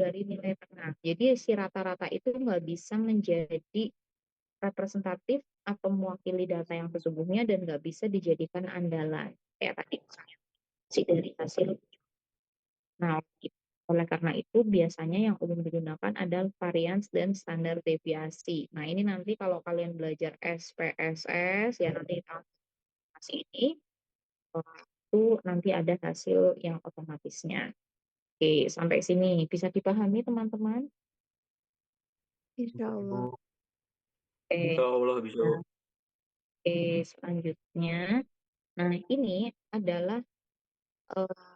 dari nilai tengah. Jadi si rata-rata itu nggak bisa menjadi representatif atau mewakili data yang sesungguhnya dan nggak bisa dijadikan andalan. Kayak tadi misalnya si dari hasil. Nah, oleh karena itu biasanya yang umum digunakan adalah variance dan standar deviasi. Nah, ini nanti kalau kalian belajar SPSS ya nanti masih ini itu nanti ada hasil yang otomatisnya. Oke, sampai sini bisa dipahami teman-teman? Insya Allah. Insya Oke, Allah bisa. nah, oke, selanjutnya. Nah, ini adalah eh,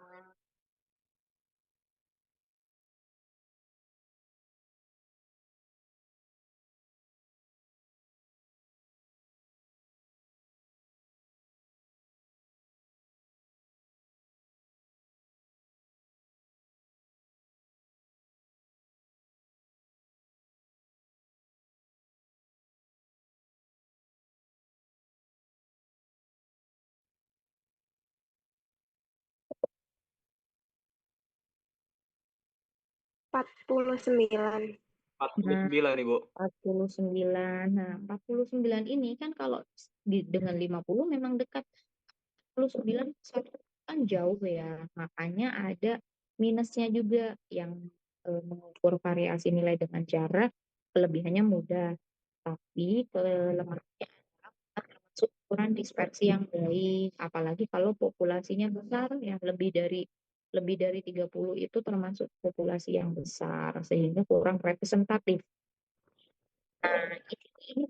49. 49 nih, Bu. 49. Nah, 49 ini kan kalau dengan 50 memang dekat. 49 satu kan jauh ya. Makanya ada minusnya juga yang mengukur variasi nilai dengan jarak. Kelebihannya mudah. Tapi kelemahannya termasuk ukuran dispersi yang baik. Apalagi kalau populasinya besar ya lebih dari 30 itu termasuk populasi yang besar sehingga kurang representatif. Nah, ini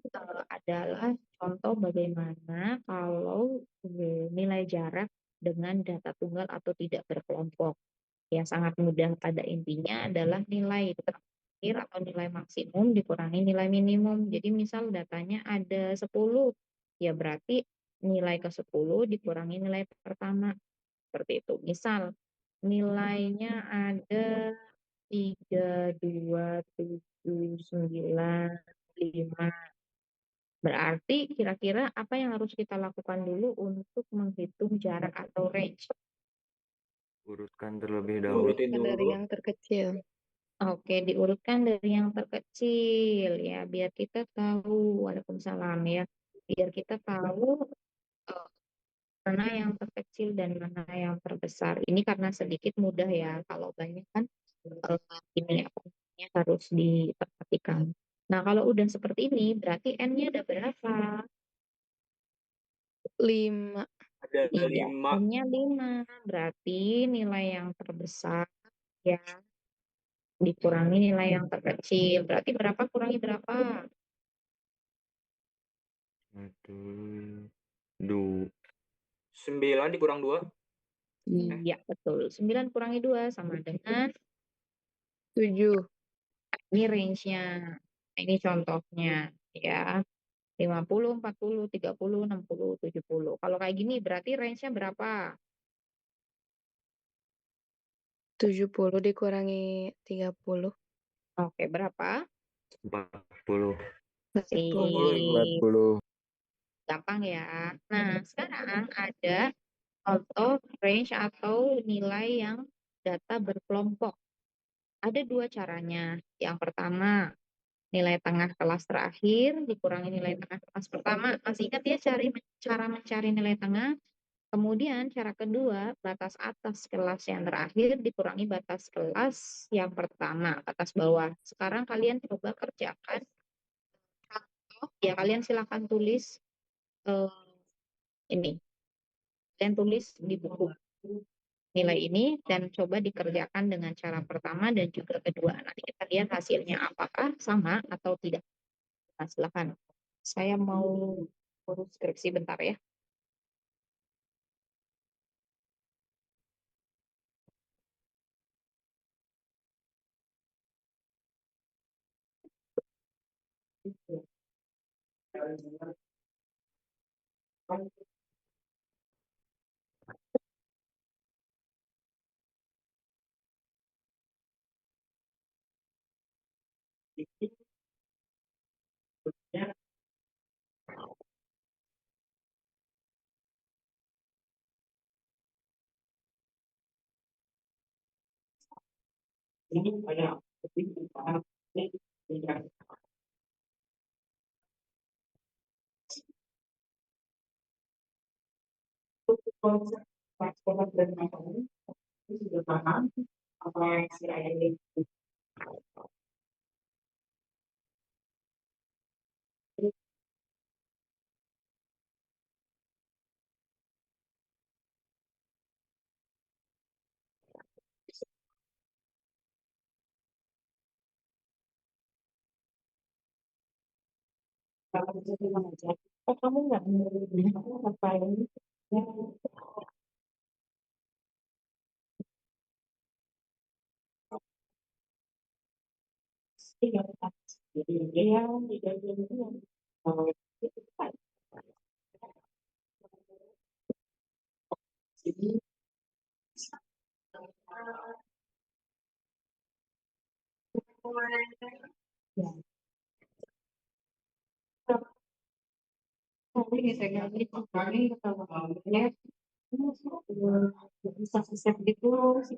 adalah contoh bagaimana kalau nilai jarak dengan data tunggal atau tidak berkelompok. Yang sangat mudah pada intinya adalah nilai terakhir atau nilai maksimum dikurangi nilai minimum. Jadi misal datanya ada 10, ya berarti nilai ke 10 dikurangi nilai pertama. Seperti itu. Misal nilainya ada 3, 2, 7, 9, 5. Berarti kira-kira apa yang harus kita lakukan dulu untuk menghitung jarak atau range? Urutkan terlebih dahulu. Urutin Dari dulu. yang terkecil. Oke, diurutkan dari yang terkecil ya, biar kita tahu. Waalaikumsalam ya, biar kita tahu eh, mana yang terkecil dan mana yang terbesar. Ini karena sedikit mudah ya, kalau banyak kan ini apa harus diperhatikan. Nah, kalau udah seperti ini, berarti N-nya ada berapa? 5. Ada Iya, 5. N-nya 5. Berarti nilai yang terbesar ya dikurangi nilai yang terkecil. Berarti berapa kurangi berapa? Satu, dua, 9 dikurang 2. Iya, betul. 9 kurangi 2 sama dengan 7. ini range-nya. Nah, ini contohnya ya. 50, 40, 30, 60, 70. Kalau kayak gini berarti range-nya berapa? 70 dikurangi 30. Oke, berapa? 40. 40. 40, Ibu. Sip. 40. Gampang ya. Nah, sekarang ada contoh range atau nilai yang data berkelompok. Ada dua caranya. Yang pertama, nilai tengah kelas terakhir dikurangi nilai tengah kelas pertama. Masih ingat ya cara mencari nilai tengah? Kemudian cara kedua, batas atas kelas yang terakhir dikurangi batas kelas yang pertama, batas bawah. Sekarang kalian coba kerjakan. Ya, kalian silakan tulis eh, ini. Kalian tulis di buku nilai ini dan coba dikerjakan dengan cara pertama dan juga kedua. Nanti kita lihat hasilnya apakah sama atau tidak. Nah, silakan. Saya mau urus skripsi bentar ya. Oh, kamu nggak menurutnya ngapain? Iya, tapi saya kali kalau ya bisa sisir gitu sih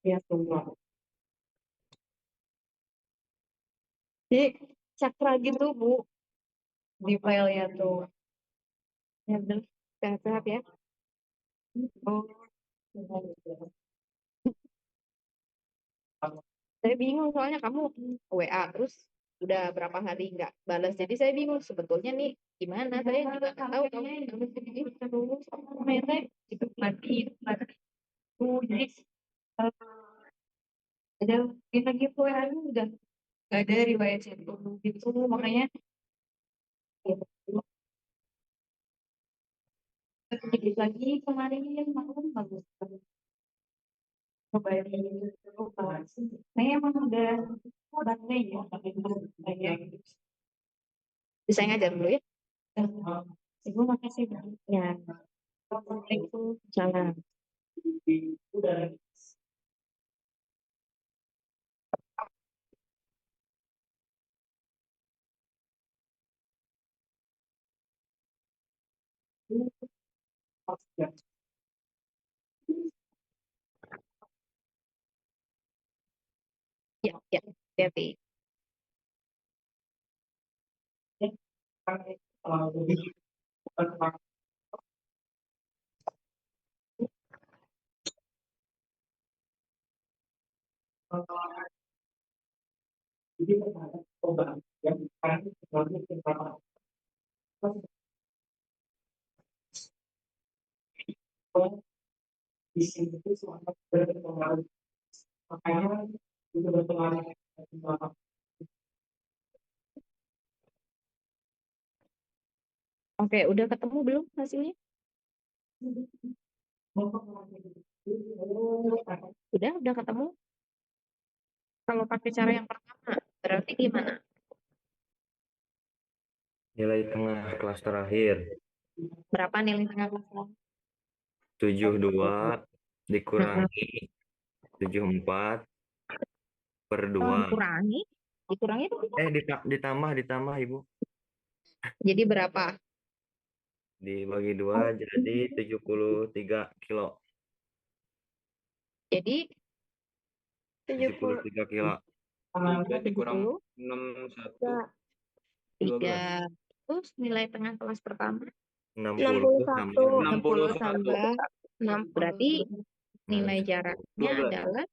ya tunggu. Jadi cakra gitu Bu di filenya tuh. Ya benar, sehat-sehat ya. Oh, saya bingung soalnya kamu WA terus udah berapa hari nggak balas. Jadi saya bingung sebetulnya nih gimana. Saya juga nggak tahu kamu terus ternyata itu mati tuh. Jadi ada kita gitu WA udah nggak ada riwayat jantung gitu makanya sedikit lagi kemarin malam bagus kembali saya emang udah obatnya ya bisa ngajar dulu ya. Ibu makasih banyak ya. Assalamualaikum. Salam. Ya, ya, hati. Di sini itu sangat berpengaruh. Makanya itu berpengaruh. Oke, udah ketemu belum hasilnya? Udah ketemu. Kalau pakai cara yang pertama, berarti gimana? Nilai tengah kelas terakhir. Berapa nilai tengah kelas? 72 dikurangi 74 per 2. Dikurangi itu Ditambah Ibu. jadi berapa? Dibagi 2 jadi 73 kilo. Jadi 73 kilo. Dikurang 61 3. Terus nilai tengah kelas pertama 60 sama 60 61 tambah 60. berarti nilai jaraknya 12. adalah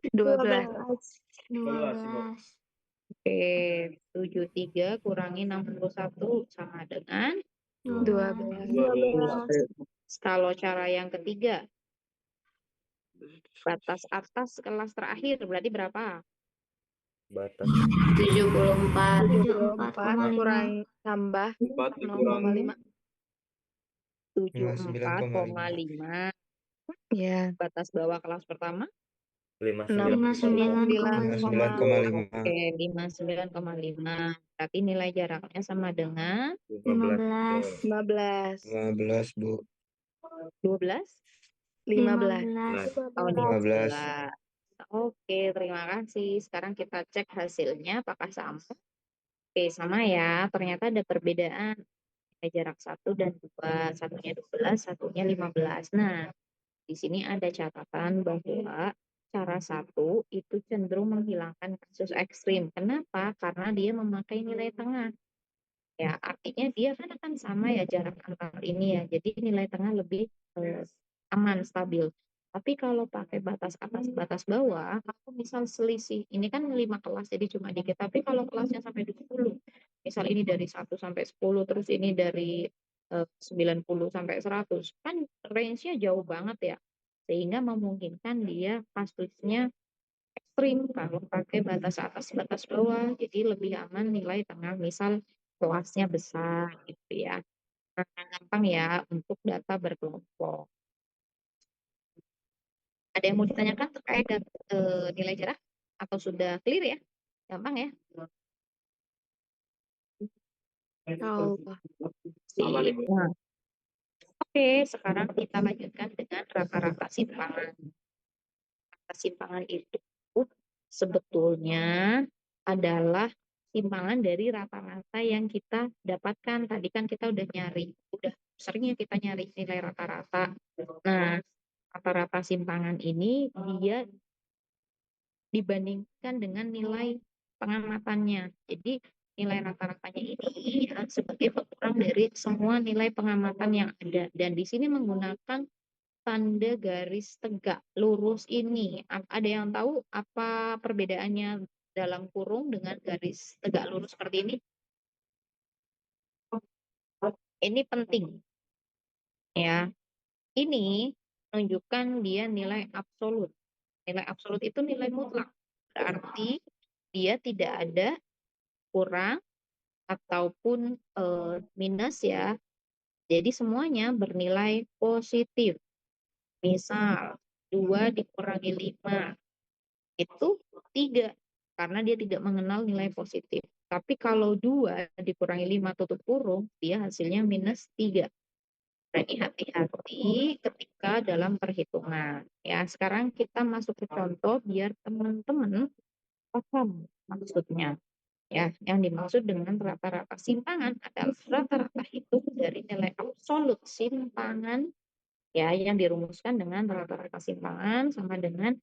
12. 12. oke, 73 kurangi 61 sama dengan 12. kalau cara yang ketiga batas atas kelas terakhir berarti berapa? batas 74 kurang tambah 4 dikurang 0,5. 74,5. Ya, Batas bawah kelas pertama 59,5. oke 59,5 berarti nilai jaraknya sama dengan 15 15. Bu. 12 15. oh 15. Oke, terima kasih. Sekarang kita cek hasilnya apakah sama. Oke, sama ya. Ternyata ada perbedaan. Ada jarak 1 dan 2. Satunya 12, satunya 15. Nah, di sini ada catatan bahwa cara satu itu cenderung menghilangkan kasus ekstrim. Kenapa? Karena dia memakai nilai tengah. Ya, artinya dia kan akan sama ya jarak antar ini ya. Jadi nilai tengah lebih aman, stabil. Tapi kalau pakai batas atas, batas bawah, aku misal selisih, ini kan 5 kelas jadi cuma dikit. Tapi kalau kelasnya sampai 20, misal ini dari 1 sampai 10, terus ini dari 90 sampai 100, kan range-nya jauh banget ya. Sehingga memungkinkan dia kasusnya ekstrim kalau pakai batas atas batas bawah, jadi lebih aman nilai tengah, misal kelasnya besar gitu ya. Nah, gampang ya untuk data berkelompok. Ada yang mau ditanyakan terkait nilai jarak atau sudah clear ya? Gampang ya? Tahu. Nah, oke, sekarang kita lanjutkan dengan rata-rata simpangan. Simpangan itu sebetulnya adalah simpangan dari rata-rata yang kita dapatkan. Tadi kan kita udah nyari, udah seringnya kita nyari nilai rata-rata. Nah, rata-rata simpangan ini dia dibandingkan dengan nilai pengamatannya. Jadi nilai rata-ratanya ini ya, sebagai pengurangan dari semua nilai pengamatan yang ada. Dan di sini menggunakan tanda garis tegak lurus ini. Ada yang tahu apa perbedaannya dalam kurung dengan garis tegak lurus seperti ini? Ini penting ya. Ini menunjukkan dia nilai absolut. Nilai absolut itu nilai mutlak. Berarti dia tidak ada kurang ataupun minus ya. Jadi semuanya bernilai positif. Misal 2 dikurangi 5 itu 3 karena dia tidak mengenal nilai positif. Tapi kalau 2 dikurangi 5 tutup kurung, dia hasilnya minus 3. Jadi hati-hati ketika dalam perhitungan. Ya, sekarang kita masuk ke contoh biar teman-teman paham maksudnya. Ya, yang dimaksud dengan rata-rata simpangan adalah rata-rata hitung dari nilai absolut simpangan ya yang dirumuskan dengan rata-rata simpangan sama dengan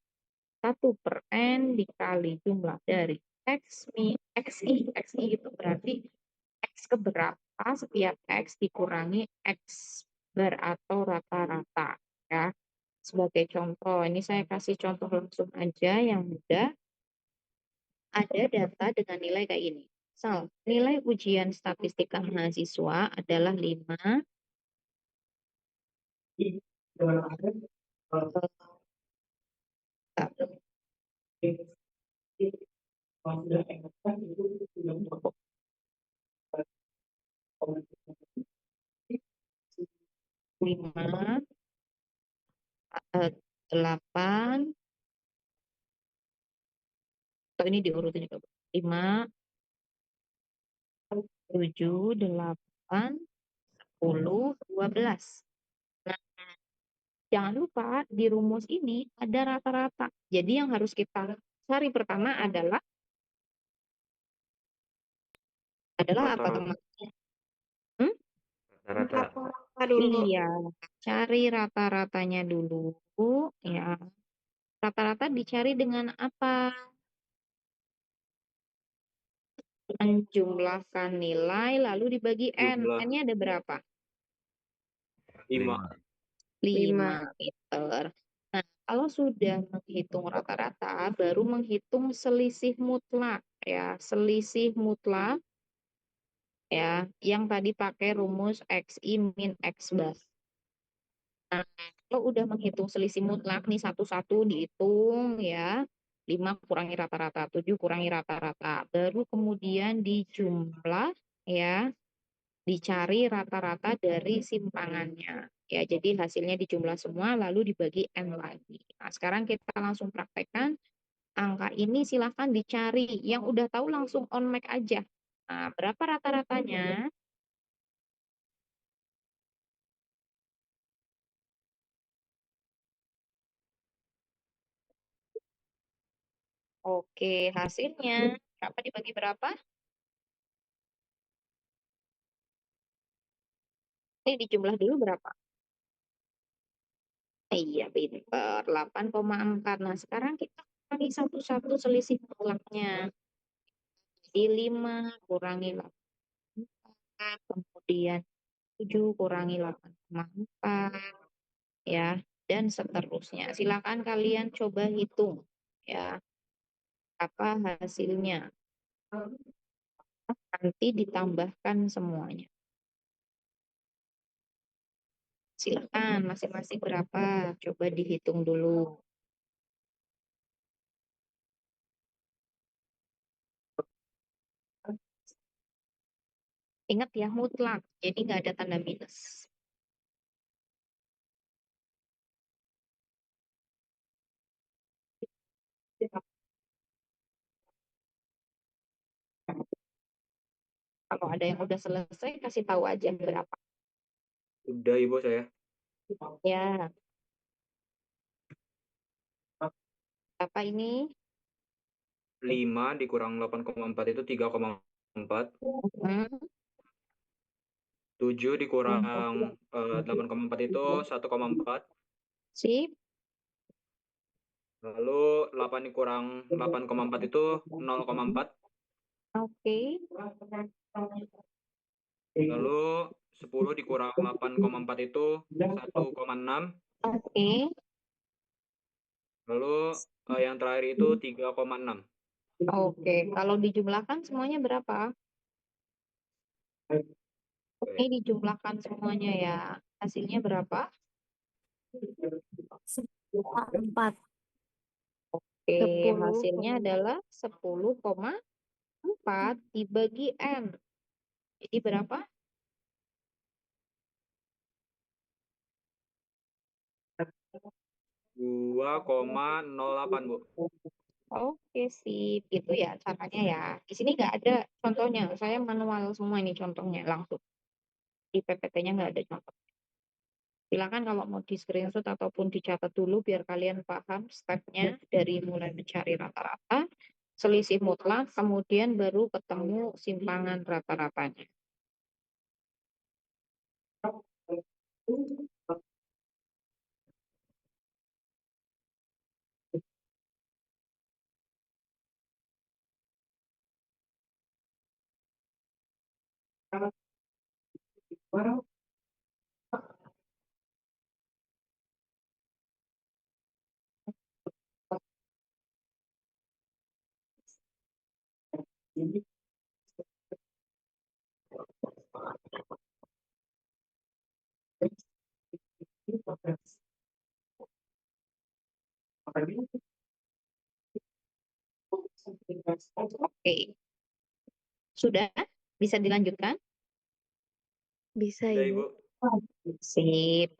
1/n dikali jumlah dari XI itu berarti X keberapa setiap X dikurangi X bar atau rata-rata ya. Sebagai contoh, ini saya kasih contoh langsung aja yang mudah. Ada data dengan nilai kayak ini. Misal, nilai ujian statistika mahasiswa adalah 5. Lima, 8, atau ini diurutin juga. 5, 7, 8, 10, 12. Nah, jangan lupa di rumus ini ada rata-rata. Jadi yang harus kita cari pertama adalah apa teman? Rata-rata dulu. Iya, cari rata-ratanya dulu ya. Rata-rata dicari dengan apa? Menjumlahkan nilai lalu dibagi N. Jumlah. N-nya ada berapa? 5. 5 meter. Nah, kalau sudah menghitung rata-rata, baru menghitung selisih mutlak ya. Selisih mutlak ya, yang tadi pakai rumus XI min X bar. Nah, kalau udah menghitung selisih mutlak nih satu-satu dihitung ya. 5 kurangi rata-rata, 7 kurangi rata-rata. Baru kemudian dijumlah ya, dicari rata-rata dari simpangannya. Ya, jadi hasilnya dijumlah semua lalu dibagi N lagi. Nah, sekarang kita langsung praktekkan. Angka ini silahkan dicari. Yang udah tahu langsung on mic aja. Nah, berapa rata-ratanya? Oke, hasilnya berapa dibagi berapa? Ini dijumlah dulu berapa? Iya, pinter. 8,4. Nah, sekarang kita kurangi satu-satu selisih mutlaknya. Jadi 5 kurangi 8, kemudian 7 kurangi 8,4, ya, dan seterusnya. Silakan kalian coba hitung, ya, apa hasilnya. Nanti ditambahkan semuanya. Silakan masing-masing berapa, coba dihitung dulu. Ingat ya, mutlak, jadi nggak ada tanda minus. Kalau ada yang udah selesai, kasih tahu aja berapa. Udah Ibu saya. Ya, apa ini? 5 dikurang 8,4 itu 3,4. Hmm, 7 dikurang 8,4 itu 1,4. sip, Lalu 8 dikurang 8,4 itu 0,4. oke. Lalu 10 dikurang 8,4 itu 1,6. Oke, Lalu yang terakhir itu 3,6. oke. Kalau dijumlahkan semuanya berapa? Oke, dijumlahkan semuanya ya. Hasilnya berapa? 4. Oke, 10. hasilnya adalah 10,4 dibagi N. Jadi berapa? 2,08 Bu. Oke, sip. Gitu ya caranya ya. Di sini nggak ada contohnya. Saya manual semua ini contohnya langsung. Di PPT-nya nggak ada contoh. Silakan kalau mau di screenshot ataupun dicatat dulu biar kalian paham stepnya dari mulai mencari rata-rata, selisih mutlak, kemudian baru ketemu simpangan rata-ratanya. Oke, sudah bisa dilanjutkan? Bisa, Udah Ibu. Ibu. Sip.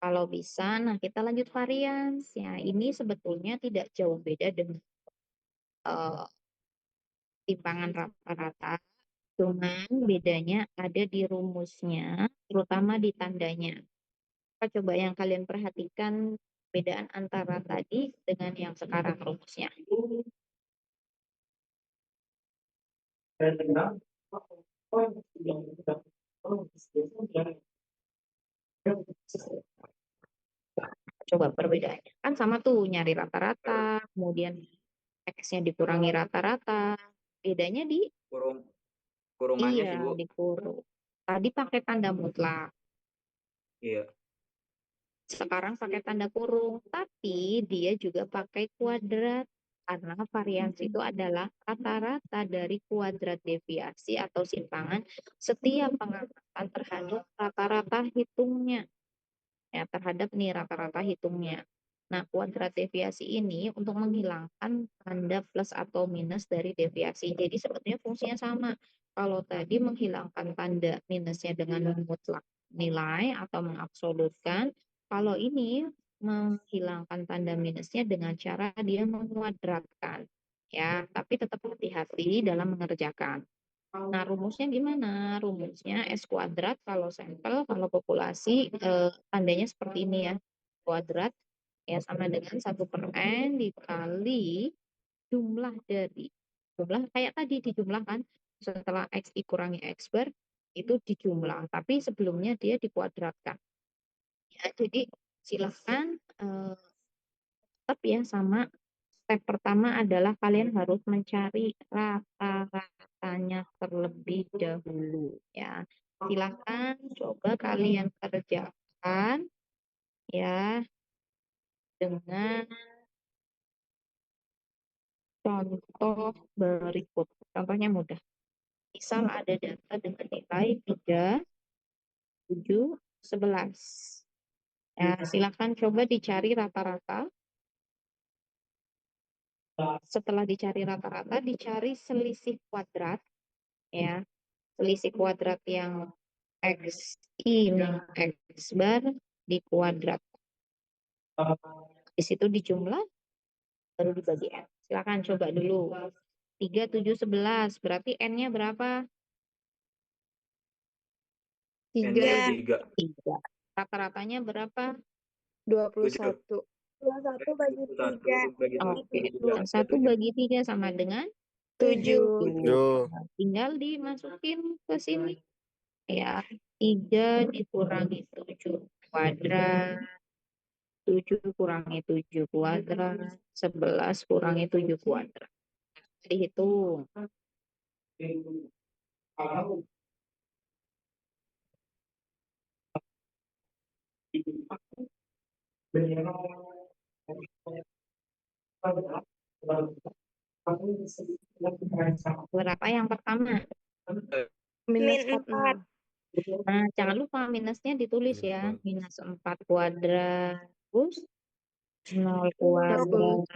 Kalau bisa, nah kita lanjut varians. Ya, ini sebetulnya tidak jauh beda dengan eh, timpangan rata-rata, cuman bedanya ada di rumusnya, terutama di tandanya. Apa coba yang kalian perhatikan perbedaan antara tadi dengan yang sekarang rumusnya? Coba perbedaannya. Kan sama tuh nyari rata-rata, kemudian X-nya dikurangi rata-rata. Bedanya di Kurung kurungannya iya, sih Bu. di kurung. Tadi pakai tanda mutlak, Iya. sekarang pakai tanda kurung, tapi dia juga pakai kuadrat. Karena variansi itu adalah rata-rata dari kuadrat deviasi atau simpangan setiap pengamatan terhadap rata-rata hitungnya. Ya, terhadap nih rata-rata hitungnya. Nah, kuadrat deviasi ini untuk menghilangkan tanda plus atau minus dari deviasi. Jadi sebetulnya fungsinya sama. Kalau tadi menghilangkan tanda minusnya dengan mutlak nilai atau mengabsolutkan, kalau ini menghilangkan tanda minusnya dengan cara dia menguadratkan. Ya, tapi tetap hati-hati dalam mengerjakan. Nah, rumusnya gimana? Rumusnya S kuadrat kalau sampel, kalau populasi tandanya seperti ini ya. Kuadrat ya sama dengan 1/n dikali jumlah dari jumlah kayak tadi dijumlahkan setelah X dikurangi X bar itu dijumlah, tapi sebelumnya dia dikuadratkan. Ya, jadi silahkan tetap ya sama step pertama adalah kalian harus mencari rata-ratanya terlebih dahulu ya. Silahkan coba kalian kerjakan ya dengan contoh berikut. Contohnya mudah. Misal ada data dengan nilai 3, 7, 11. Ya, silakan coba dicari rata-rata. Setelah dicari rata-rata, dicari selisih kuadrat. Ya, selisih kuadrat yang X ini X bar di kuadrat. Di situ dijumlah, baru dibagi N. Silakan coba dulu. 3, 7, 11. Berarti N-nya berapa? N-nya 3. 3. 3. Rata-ratanya berapa? 21. 21 bagi 3. Oke, 3. 1 bagi 3 sama dengan 7. 7. Tinggal dimasukin ke sini. Ya, 3 dikurangi 7 kuadrat. 7 kurangi 7 kuadrat. 11 kurangi 7 kuadrat. Dihitung. Berapa yang pertama? Minus Min 4. 46. Nah, jangan lupa minusnya ditulis ya. Minus 4 kuadrat. Terus 0 kuadrat.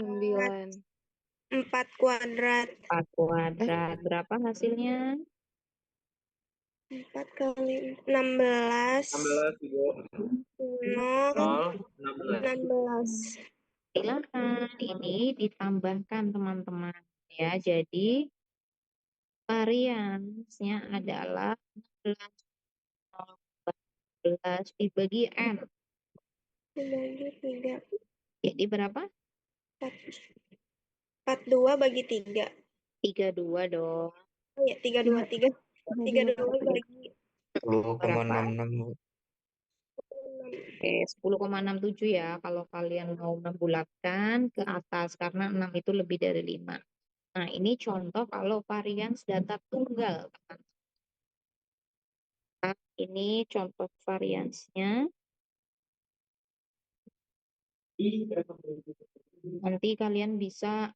49. 4 kuadrat. 4 kuadrat. Berapa hasilnya? 4 kali 16. 16, Ibu. 0. 16. 16. Silakan ini ditambahkan teman-teman ya. Jadi variansnya adalah 16 dibagi N. Dibagi 3. Jadi berapa? 42 bagi 3. 32 dong. Oh ya, 323. 32 bagi 10,66 Bu. 6. Oke, 10,67 ya kalau kalian mau membulatkan ke atas karena 6 itu lebih dari 5. Nah, ini contoh kalau varians data tunggal, teman. Ini contoh variansnya. Nanti kalian bisa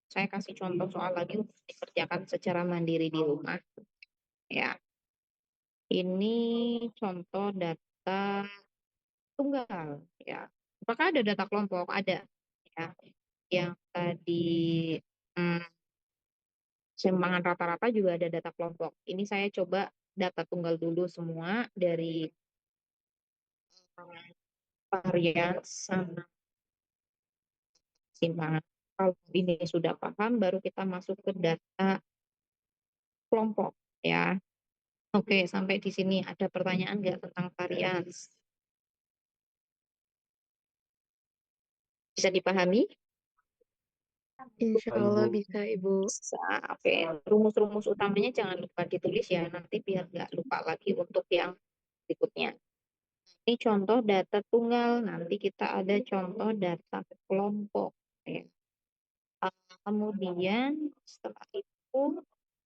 saya kasih contoh soal lagi untuk dikerjakan secara mandiri di rumah. Ya, ini contoh data tunggal. Ya, apakah ada data kelompok? Ada. Ya, yang tadi hmm, simpangan rata-rata juga ada data kelompok. Ini saya coba data tunggal dulu semua dari varian sama simpangan. Kalau ini sudah paham, baru kita masuk ke data kelompok. Ya, oke, sampai di sini ada pertanyaan nggak tentang varians? Bisa dipahami? Insya Allah bisa, Ibu. Bisa. Oke, rumus-rumus utamanya jangan lupa ditulis ya, nanti biar nggak lupa lagi untuk yang berikutnya. Ini contoh data tunggal, nanti kita ada contoh data kelompok. Ya. Kemudian setelah itu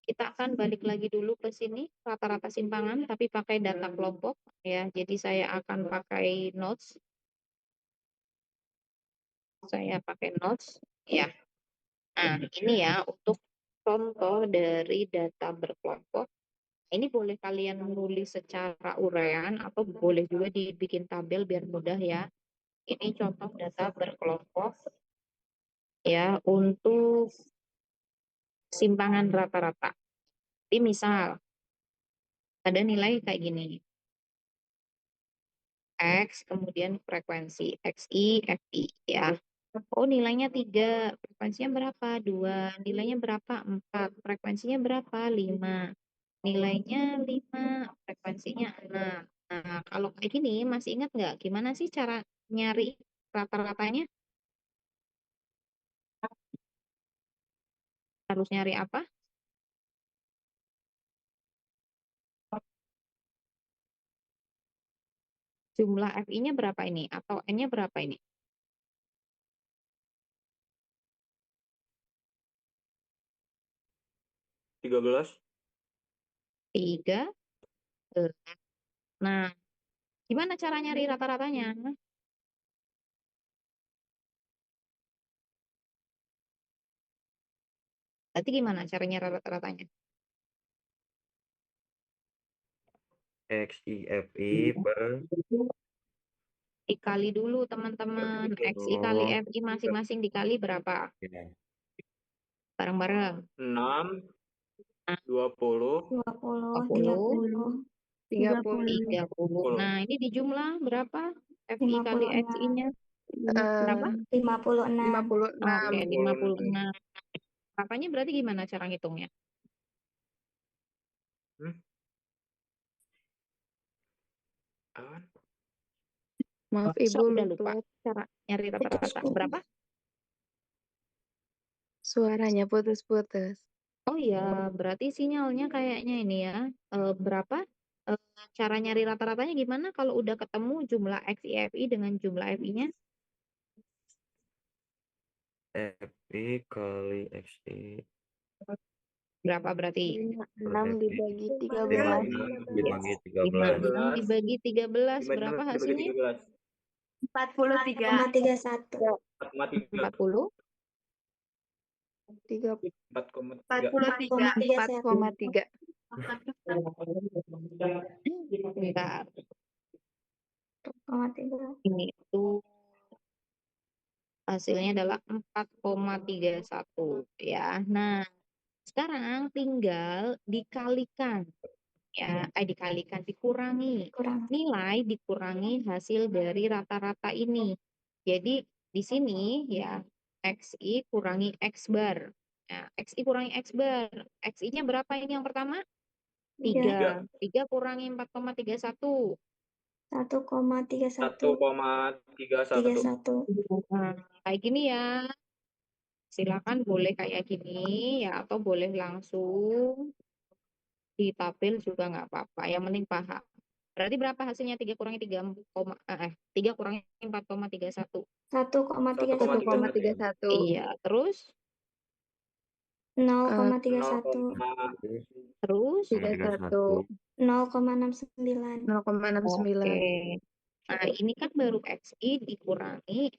kita akan balik lagi dulu ke sini rata-rata simpangan, tapi pakai data kelompok ya. Jadi saya akan pakai notes. Saya pakai notes ya. Nah, ini ya untuk contoh dari data berkelompok. Ini boleh kalian menulis secara uraian atau boleh juga dibikin tabel biar mudah ya. Ini contoh data berkelompok ya untuk simpangan rata-rata. Jadi misal ada nilai kayak gini. X kemudian frekuensi XI, FI ya. Oh nilainya 3, frekuensinya berapa? 2, nilainya berapa? 4, frekuensinya berapa? 5, nilainya 5, frekuensinya 6. Nah kalau kayak gini masih ingat nggak gimana sih cara nyari rata-ratanya? Harus nyari apa? Jumlah FI-nya berapa ini? Atau N-nya berapa ini? 13. 3. Nah, gimana cara nyari rata-ratanya? Berarti gimana cara nyari rata-ratanya? XIFI per Dikali dulu teman-teman. XI kali Oh, FI masing-masing dikali berapa? ya. Bareng-bareng. 6, Nah, 20, 20, 40, 30. 30. 10. Nah, ini di jumlah berapa? FI kali 56. XI-nya. Berapa? 56. 56. Oke, 56. Apanya berarti gimana cara ngitungnya? Hmm? Apaan? Maaf Ibu, Udah lupa lupa. cara nyari rata-rata. Berapa? Suaranya putus-putus. Oh iya, berarti sinyalnya kayaknya ini ya. Berapa? Eh, Cara nyari rata-ratanya gimana kalau udah ketemu jumlah XI FI dengan jumlah FI-nya? FI kali XI Berapa berarti? 6 dibagi 13. 56 dibagi 13. 56 dibagi 13. 56 Berapa dibagi hasilnya? 13. 43. 31. 4,3. 40. 4,3. 4,3. 4,3. Bentar. 4,3. Ini tuh hasilnya adalah 4,31 ya. Nah, sekarang tinggal dikalikan ya, dikurangi. Kurang. Nilai dikurangi hasil dari rata-rata ini. Jadi di sini ya XI kurangi X bar. Nah, XI kurangi X bar. XI-nya berapa ini yang pertama? 3. 3 kurangi 4,31. 1,31. 1,31. 31. Nah, kayak gini ya. Silakan boleh kayak gini ya atau boleh langsung di tabel juga nggak apa-apa. Yang penting paham. Berarti berapa hasilnya 3 kurangi 3 kurangi 4,31. 1,31. 1,31. Iya, terus 0,31. 0,31. terus 31. 0,69. 0,69. oke. Nah, ini kan baru XI dikurangi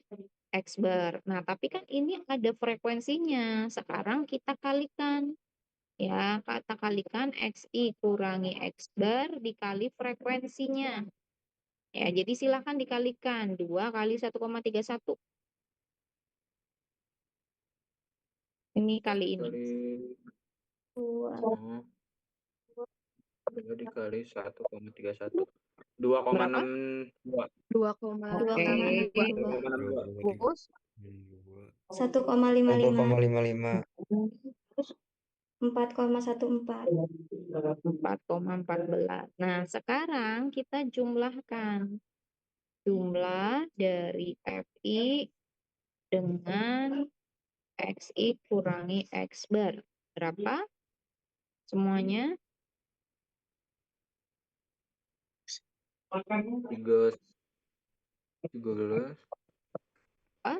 X bar. Nah, tapi kan ini ada frekuensinya. Sekarang kita kalikan. Ya, kita kalikan XI kurangi X bar dikali frekuensinya. Ya, jadi silakan dikalikan 2 kali 1,31. Ini kali ini. Kali 2. 2 dikali 1,31. 2,62. Berapa? 2,62. Oke. 2,62. Terus 1,55. 1,55. terus 4,14. 4,14. Nah, sekarang kita jumlahkan jumlah dari FI dengan XI kurangi X bar. Berapa? Semuanya? 13 Apa?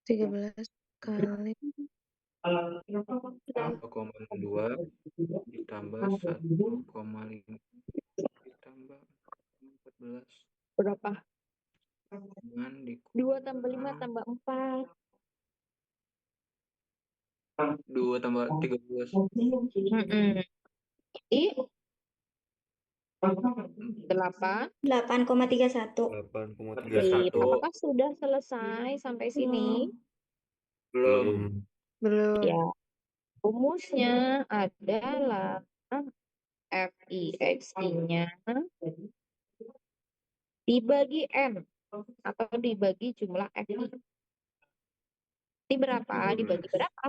13 kali 2,2 ditambah 1,5 ditambah 14 Berapa? dengan 2 tambah 5 dikurang tambah 4. 2 tambah 13. Jadi 8. 8,31. 8,31. Apakah sudah selesai sampai sini? Belum. belum. Ya, rumusnya adalah FIXI-nya dibagi N atau dibagi jumlah FI. Ini berapa? Dibagi berapa?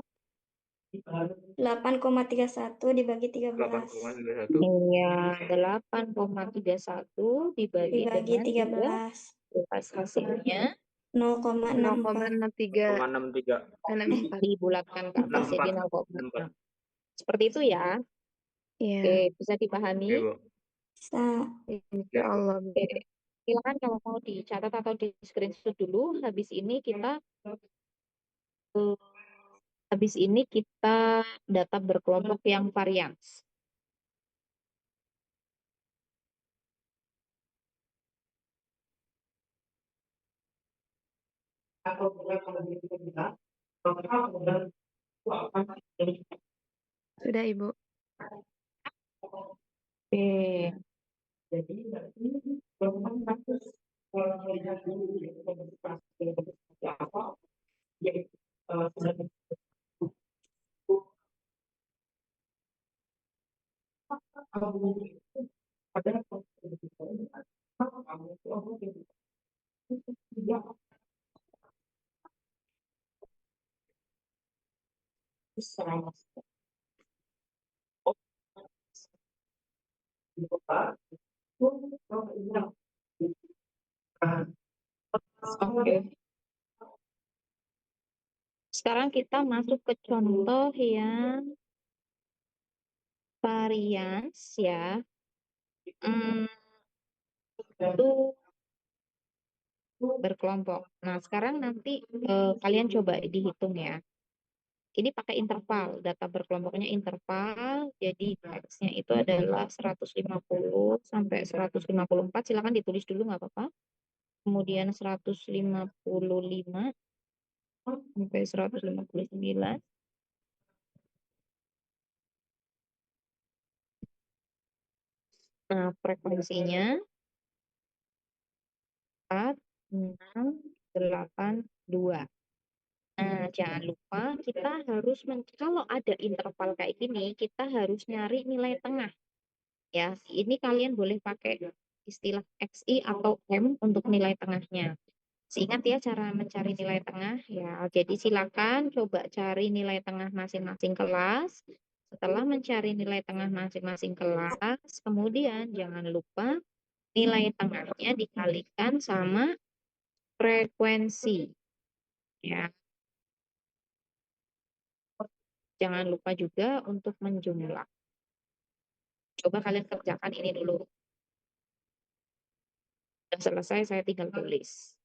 8,31 dibagi 13. 8,31. Iya, 8,31 dibagi Dibagi dengan 13. 13 hasilnya 0,64. 0,63. 0,63. dibulatkan ke atas jadi 0,6. Seperti itu ya. Iya. Oke, bisa dipahami? Oke, Bu. Bisa. Ya Allah. Oke. Silakan kalau mau dicatat atau di screenshot dulu. Eh, habis ini kita data berkelompok yang varians. Sudah, Ibu. Oke. Oke. Sekarang kita masuk ke contoh yang varians ya. Itu berkelompok. Nah, sekarang nanti kalian coba dihitung ya. Ini pakai interval, data berkelompoknya interval, jadi X-nya itu adalah 150 sampai 154, silakan ditulis dulu nggak apa-apa. Kemudian 155 sampai 159. Nah, frekuensinya 4, 6, 8, 2. Nah, jangan lupa kita harus, kalau ada interval kayak gini, kita harus nyari nilai tengah. Ya, ini kalian boleh pakai istilah XI atau M untuk nilai tengahnya. Ingat ya cara mencari nilai tengah ya. Jadi silakan coba cari nilai tengah masing-masing kelas. Setelah mencari nilai tengah masing-masing kelas, kemudian jangan lupa nilai tengahnya dikalikan sama frekuensi. Ya. Jangan lupa juga untuk menjumlah. Coba kalian kerjakan ini dulu. Sudah selesai, saya tinggal tulis.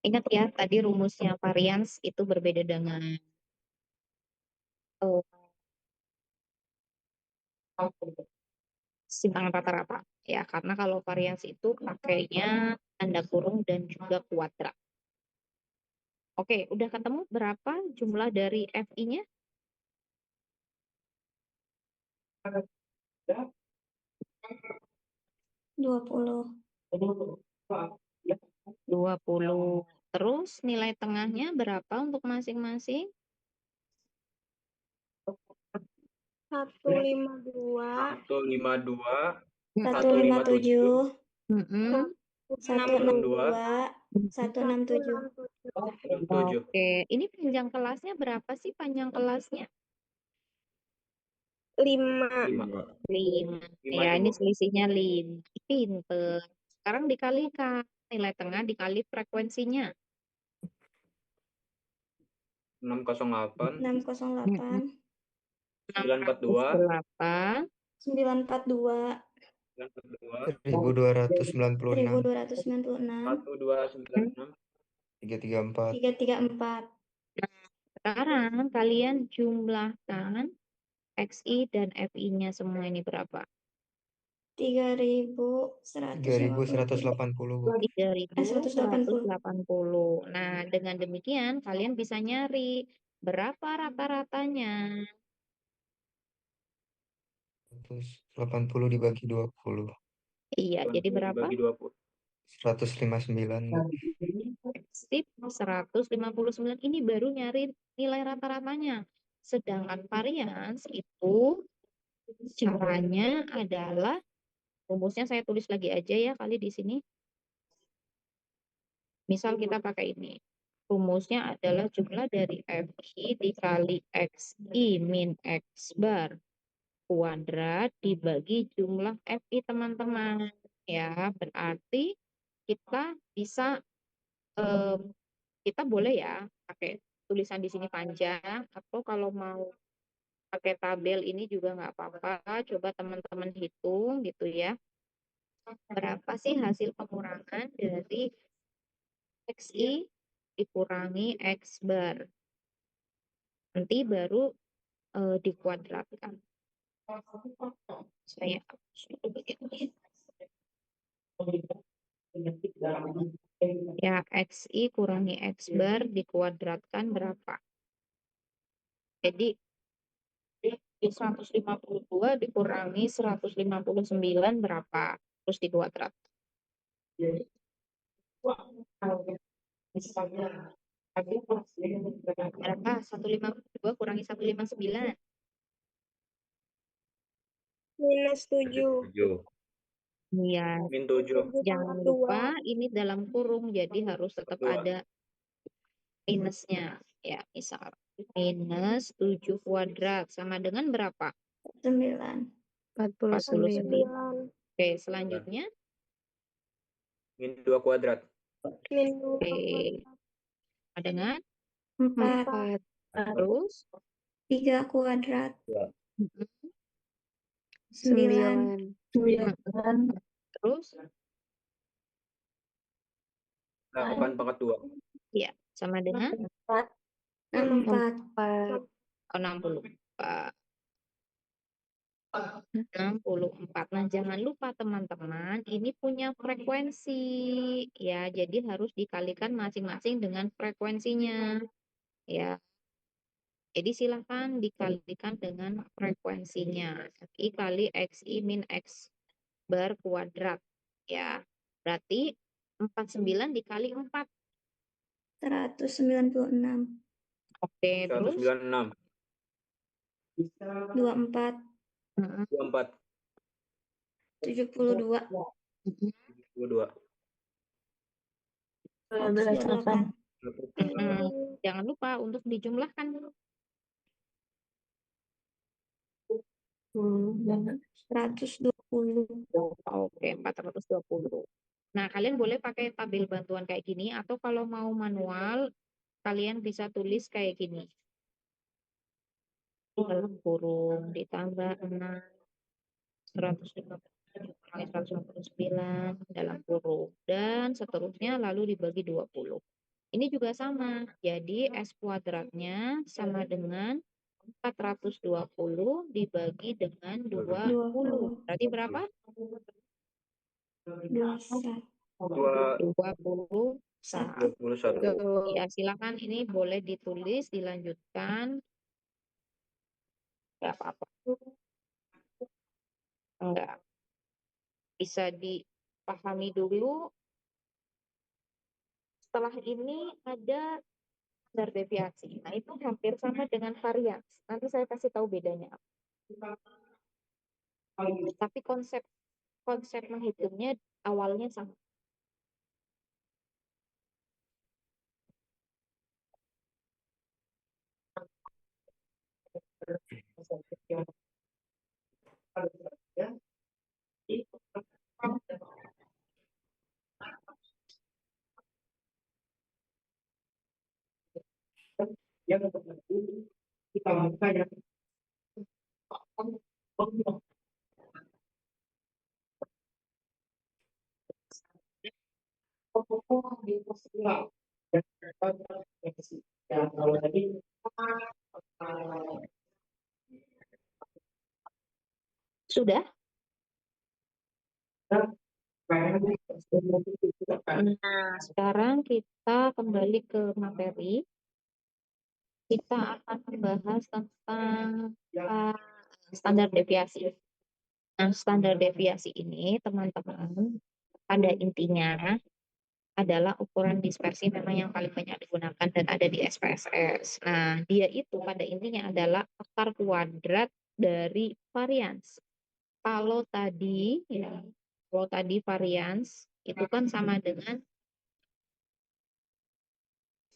Ingat ya, tadi rumusnya varians itu berbeda dengan simpangan rata-rata. Ya, karena kalau varians itu pakainya tanda kurung dan juga kuadrat. Oke, udah ketemu berapa jumlah dari FI-nya? 20. 20. Terus nilai tengahnya berapa untuk masing-masing? 152, 152, 157, 162, 167. 67. Oke, ini panjang kelasnya berapa sih panjang kelasnya? 5. 5. 5. Ya, ini selisihnya 5. Pinter. Sekarang dikalikan nilai tengah dikali frekuensinya. 608, 608, 942, 8. 942, 1296, 1296, 1296, 334, 334. Sekarang kalian jumlahkan XI dan FI-nya semua ini berapa? 3180. 3180, Bu. 3180. Nah, dengan demikian kalian bisa nyari berapa rata-ratanya. 180 dibagi 20. Iya, jadi berapa? dibagi 20. 159, Bu. Sip, 159. Ini baru nyari nilai rata-ratanya. Sedangkan varians itu caranya adalah Rumusnya saya tulis lagi aja ya kali di sini. Misal kita pakai ini. Rumusnya adalah jumlah dari FI dikali XI min X bar kuadrat dibagi jumlah FI teman-teman. Ya, berarti kita bisa kita boleh ya pakai tulisan di sini panjang, atau kalau mau pakai tabel ini juga nggak apa-apa. Coba teman-teman hitung gitu ya. Berapa sih hasil pengurangan dari XI dikurangi X bar. Nanti baru dikuadratkan. Saya hapus dulu begini. Ya, XI kurangi X bar dikuadratkan berapa? Jadi, 152 dikurangi 159 berapa? Terus dikuadrat. Berapa? 152 kurangi 159. -7. 7. Iya, Min 7. jangan lupa ini dalam kurung, jadi harus tetap ada minusnya. Ya, misal minus 7 kuadrat sama dengan berapa? 9. 49. Oke, selanjutnya. Min 2 kuadrat. Min Oke, sama dengan 4. 4. terus 3 kuadrat. 9. 9. terus 8 pangkat 2. ya sama dengan 64. 4. 64. 64. Nah, jangan lupa teman-teman, ini punya frekuensi ya. Jadi harus dikalikan masing-masing dengan frekuensinya ya. Jadi silakan dikalikan dengan frekuensinya. I kali XI min X bar kuadrat ya. Berarti 49 dikali 4. 196. Oke, terus 196. 24. 24. 72. 22. 108. Jangan lupa untuk dijumlahkan. 120. Oke, 420. Nah, kalian boleh pakai tabel bantuan kayak gini, atau kalau mau manual, kalian bisa tulis kayak gini. Dalam kurung ditambah 6, 159 dalam kurung, dan seterusnya lalu dibagi 20. Ini juga sama, jadi S kuadratnya sama dengan 420 dibagi dengan 20. Berarti berapa? 21. 21. Tuh. Ya, silakan ini boleh ditulis, dilanjutkan. Enggak apa-apa. Enggak. Bisa dipahami dulu. Setelah ini ada standar deviasi. Nah, itu hampir sama dengan varians. Nanti saya kasih tahu bedanya. Tapi konsep menghitungnya awalnya sama. Sudah? Nah, sekarang kita kembali ke materi. Kita akan membahas tentang standar deviasi. Nah, standar deviasi ini, teman-teman, pada intinya adalah ukuran dispersi memang yang paling banyak digunakan dan ada di SPSS. Nah, dia itu pada intinya adalah akar kuadrat dari varians. Kalau tadi ya, Kalau tadi varians, itu kan sama dengan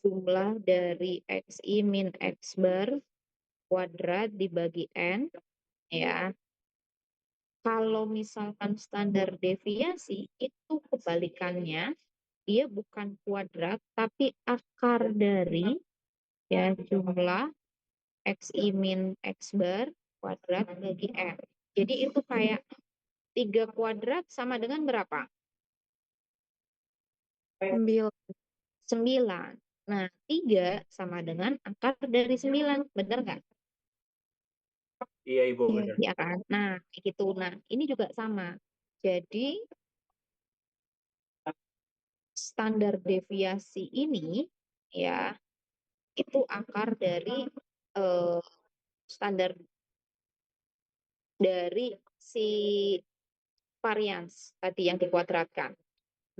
jumlah dari XI min X bar kuadrat dibagi N, ya. Kalau misalkan standar deviasi, itu kebalikannya, dia bukan kuadrat, tapi akar dari ya jumlah XI min X bar kuadrat bagi N. Jadi itu kayak 3 kuadrat sama dengan berapa? 9. 9. Nah, 3 sama dengan akar dari 9. Benar nggak? Iya, Ibu, Iya. benar. Ya kan? Nah, kayak gitu. Nah, ini juga sama. Jadi, standar deviasi ini, ya, itu akar dari standar dari si varians tadi yang dikuadratkan.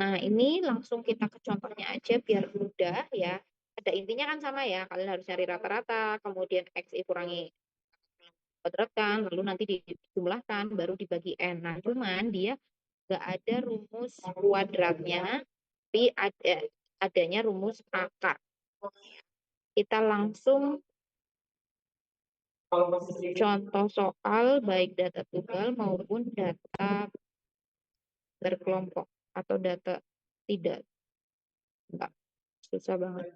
Nah, ini langsung kita ke contohnya aja biar mudah ya. Pada intinya kan sama ya, kalian harus nyari rata-rata, kemudian XI kurangi kuadratkan, lalu nanti dijumlahkan, baru dibagi N. Nah, cuman dia nggak ada rumus kuadratnya, tapi adanya rumus akar. Kita langsung contoh soal baik data tunggal maupun data berkelompok atau data tidak. Enggak, susah banget.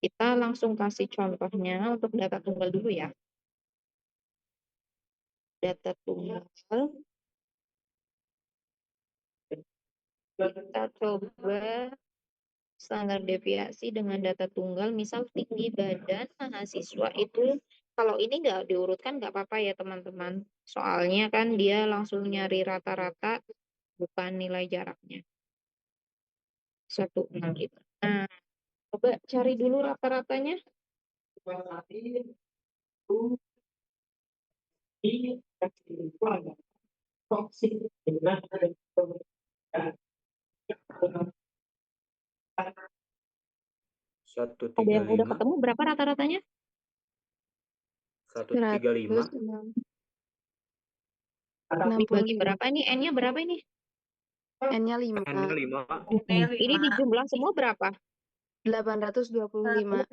Kita langsung kasih contohnya untuk data tunggal dulu ya. Data tunggal. Kita coba standar deviasi dengan data tunggal. Misal tinggi badan mahasiswa itu, kalau ini nggak diurutkan nggak apa-apa ya teman-teman. Soalnya kan dia langsung nyari rata-rata, bukan nilai jaraknya. 1,6 gitu. Nah, coba cari dulu rata-ratanya. Satu Ada tiga yang udah lima, ketemu berapa rata-ratanya? 135, Dibagi 165. berapa ini? N-nya berapa ini? N-nya 5. N-nya 5, Ini dijumlah semua berapa? 825.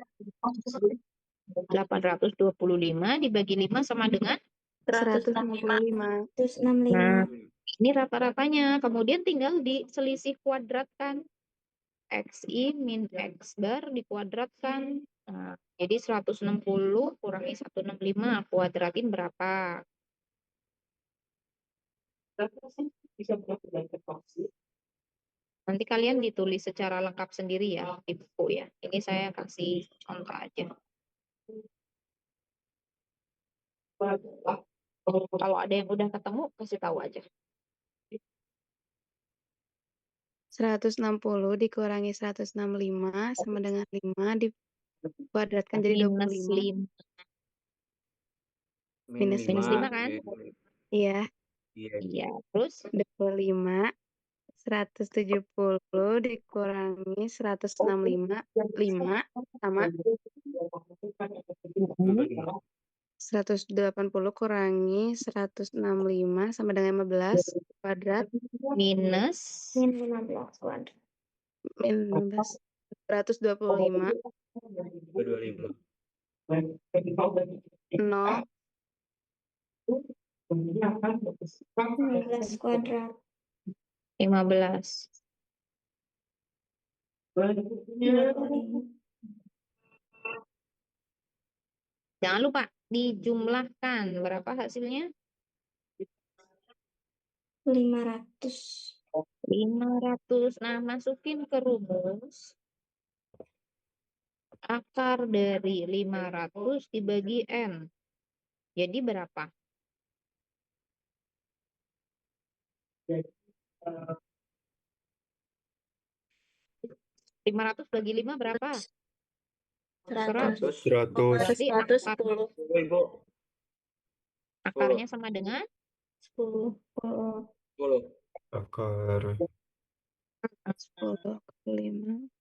825 dibagi 5 sama dengan? 165. Nah, ini rata-ratanya. Kemudian tinggal diselisih kuadratkan. XI min X bar dikuadratkan. Nah, jadi 160 kurangi 165, kuadratin berapa? Nanti kalian ditulis secara lengkap sendiri ya di buku ya. Ini saya kasih contoh aja. Kalau ada yang udah ketemu, kasih tahu aja. 160 dikurangi 165 sama dengan 5 dikuadratkan jadi Minus 25. 5. Minus Minus 5 kan? Iya, Iya. Iya. Terus 25. 170 dikurangi 165 5 sama 180 kurangi 165 sama dengan 15 kuadrat minus min 15 125 225. 0 15 kuadrat. 15. Jangan lupa dijumlahkan. Berapa hasilnya? 500. 500. Nah, masukin ke rumus. Akar dari 500 dibagi N. Jadi berapa? 500 bagi 5 berapa? 100. 100. 100. Berarti akar, 110. Ibu, akarnya sama dengan 10. 10. Akar 10 kali 5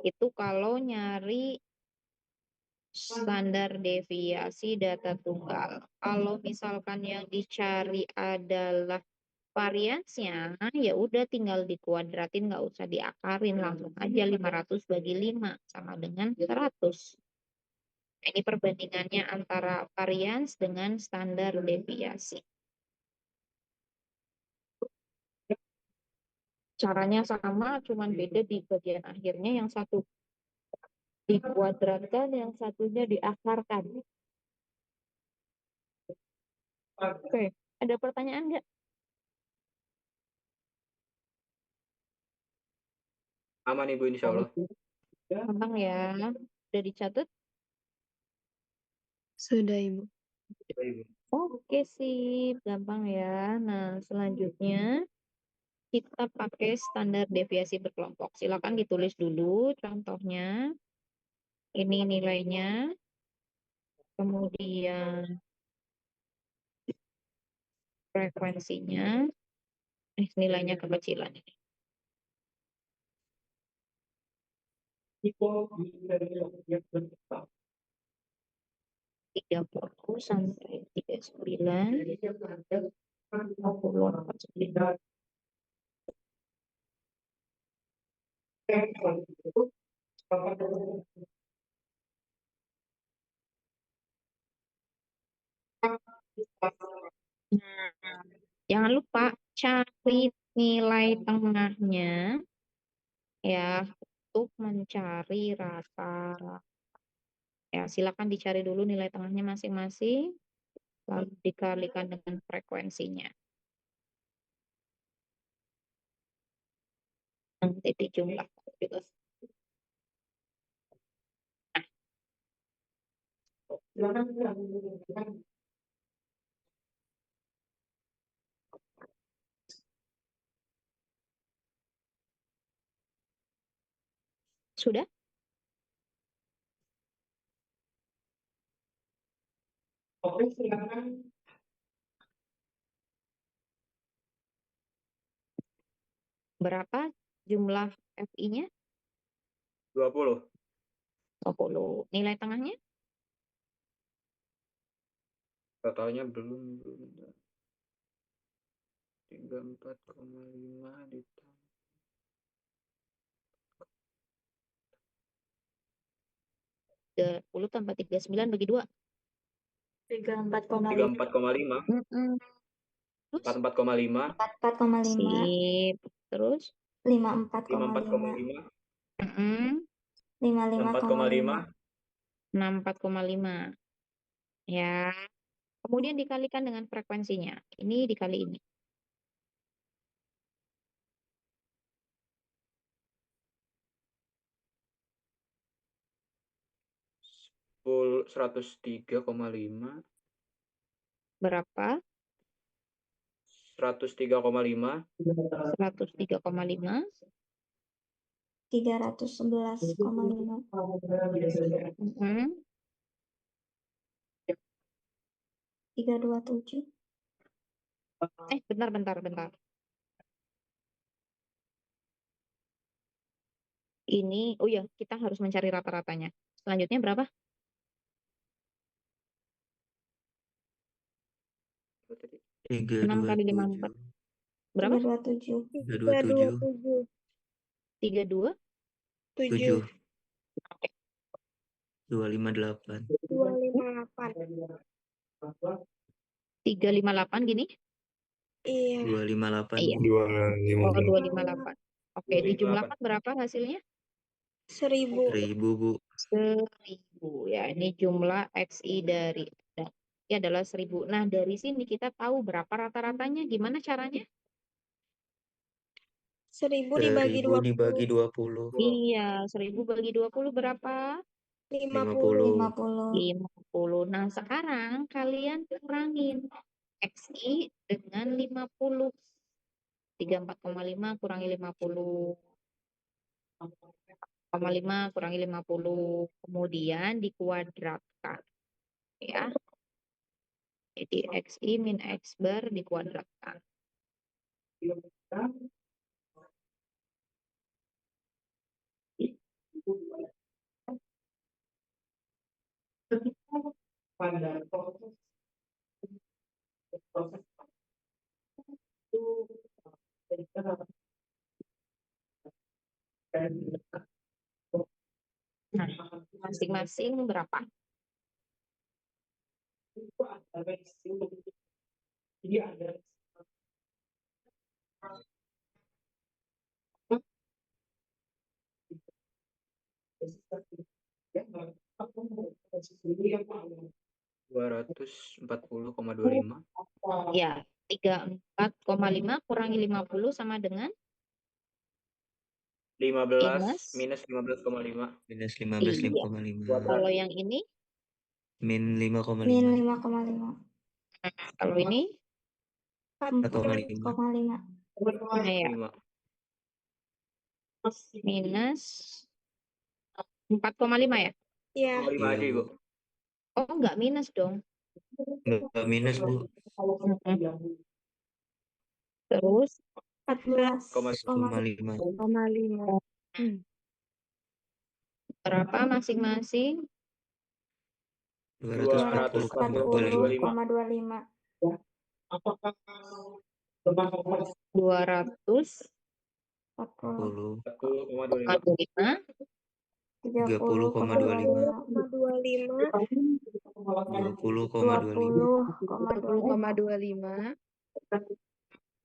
itu kalau nyari standar deviasi data tunggal. Kalau misalkan yang dicari adalah Variansnya ya udah tinggal dikuadratin, nggak usah diakarin, langsung aja 500 bagi 5 sama dengan 100. Ini perbandingannya antara varians dengan standar deviasi. Caranya sama, cuman beda di bagian akhirnya, yang satu dikuadratkan, yang satunya diakarkan. Oke, ada pertanyaan nggak? Aman Ibu insya Allah. Gampang ya. Udah dicatat? Sudah, Ibu. Ibu. Oke, sip. Gampang ya. Nah, selanjutnya kita pakai standar deviasi berkelompok. Silakan ditulis dulu contohnya. Ini nilainya. Kemudian frekuensinya. Nilainya kekecilan ini. 30 sampai 39, 40, 49. Nah, jangan lupa cari nilai tengahnya ya untuk mencari rata. Ya, silakan dicari dulu nilai tengahnya masing-masing, lalu dikalikan dengan frekuensinya. Nanti dijumlahkan juga. Sudah? Oke, silakan. Berapa jumlah FI-nya? 20. 20. Nilai tengahnya? Totalnya belum. 34,5 ditambah 30 tambah 39 bagi 2. 34,5. 34,5. Terus? 44,5. 44,5. Sip. Terus? 54,5. 54,5. 55,5. 64,5. Ya. Kemudian dikalikan dengan frekuensinya. Ini dikali ini. 103,5. Berapa? 103,5. 103,5. 311,5. 327. Bentar. Ini, oh ya, kita harus mencari rata-ratanya. Selanjutnya berapa? 6 kali 54. Berapa? 327. 327. 32. 7. 258. 258. 358 gini? Iya. 258. Iya. 258. Oh, 258. Oke, dijumlahkan berapa hasilnya? 1000. 1000, Bu. 1000. Ya, ini jumlah XI dari ini adalah 1000. Nah, dari sini kita tahu berapa rata-ratanya. Gimana caranya? 1000 1000 dibagi 20. 20. Iya, 1000 bagi 20 berapa? 50. 50. Nah, sekarang kalian kurangin XI dengan 50. 34,5 kurangi 50. 5 kurangi 50. Kemudian dikuadratkan. Ya. Jadi XI min X bar dikuadratkan. Pada proses Nah, masing-masing berapa? Dua ratus 240,25. Ya, 34,5 kurangi 50 sama dengan 15 minus 15,5. Minus Iya. 15,5. Kalau yang ini, Min Min 5,5. 5,5. kalau ini, 4,5. 4,5. nah ya, 5. minus 4,5 ya? Iya. 5 Iya, aja, Bu. Ibu. Oh, enggak minus dong. Nggak minus, Bu. Terus 14,5. 4,5. berapa masing-masing? 240,25. 240,25. 240,25 40. 40,25. 30,25. 30,25. 20,25. 20,25.